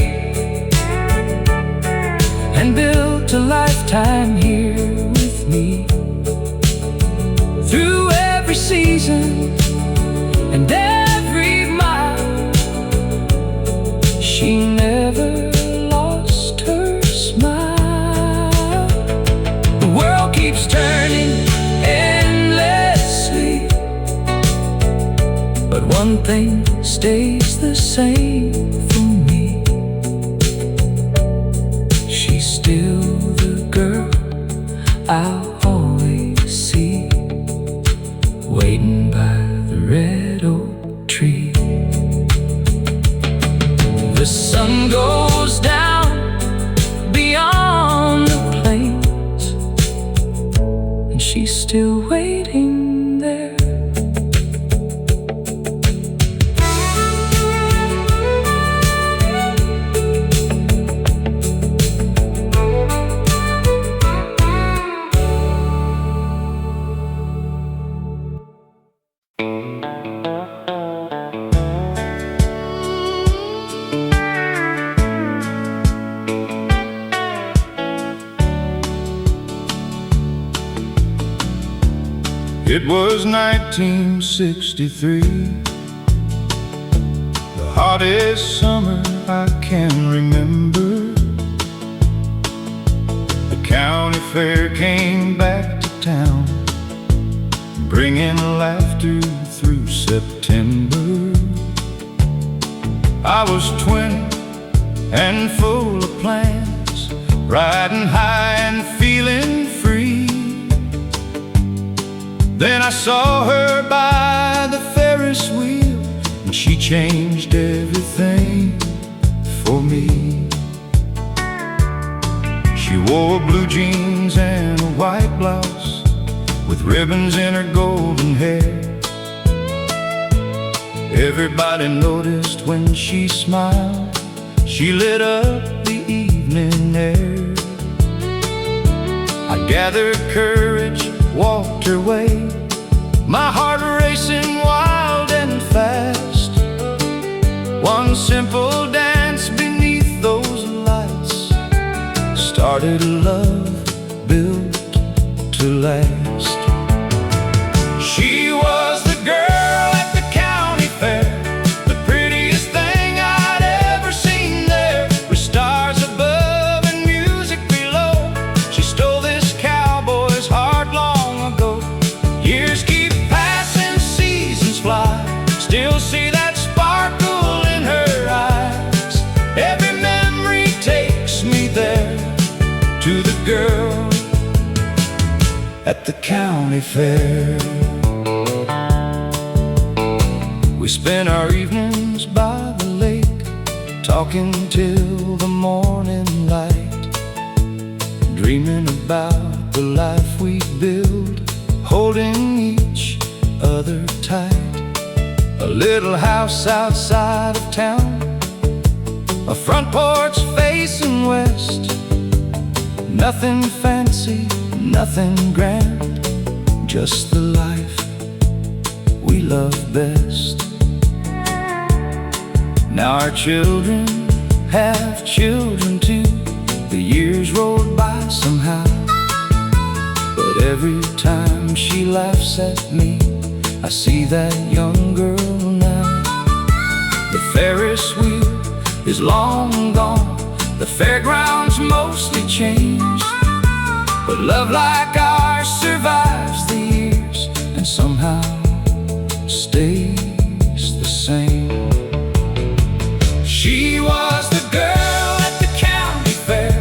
and built a lifetime here with me. Through every season and every mile, she never lost her smile. The world keeps turning endlessly, but one thing stays the same for me. She's still the girl I'll always see, waiting by the red oak tree. The sun goes down beyond the plains, and she's still waiting there. It was 1963, the hottest summer I can remember. The county fair came back to town, bringing laughter through September. I was 20 and full of plans, riding high and feeling free. Then I saw her by the Ferris wheel, and she changed everything for me. She wore blue jeans and a white blouse with ribbons in her golden hair. Everybody noticed when she smiled, she lit up the evening air. I gathered courage, walked her way, my heart racing wild and fast. One simple dance beneath those lights started a love built to last. She was the girl at the county fair, the prettiest thing I'd ever seen there. With stars above and music below, she stole this cowboy's heart long ago. Years keep passing, seasons fly, still see that sparkle in her eyes. Every memory takes me there, at the county fair. We spent our evenings by the lake, talking till the morning light, dreaming about the life we'd build, holding each other tight. A little house outside of town, a front porch facing west. Nothing fancy, nothing grand, just the life we love best. Now our children have children too. The years rolled by somehow, but every time she laughs at me, I see that young girl now. The Ferris wheel is long gone, the fairgrounds mostly changed, but love like ours survives the years and somehow stays the same. She was the girl at the county fair,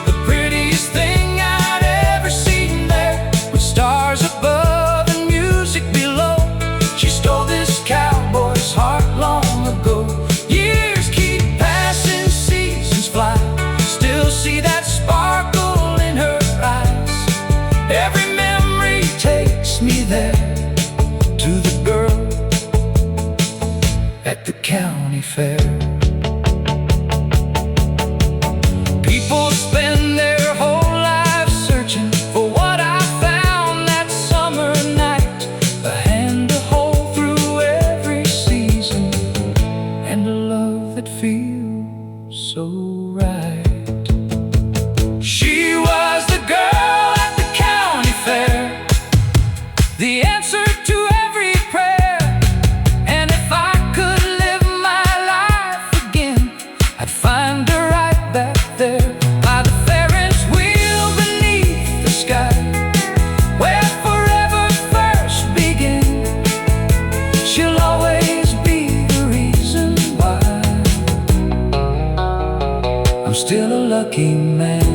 the prettiest thing I'd ever seen there. With stars above and music below, she stole this cowboy's heart long ago. Years keep passing, seasons fly, still see that sparkle in her eyes. Every memory takes me there, to the girl at the county fair. People spend their whole lives searching for what I found that summer night. A hand to hold through every season, and a love that feels so right. She was the girl at the county fair, the answer to every prayer. And if I could live my life again, I'd find her right back there, by the Ferris wheel beneath the sky, where forever first began. She'll always be the reason why I'm still a lucky man.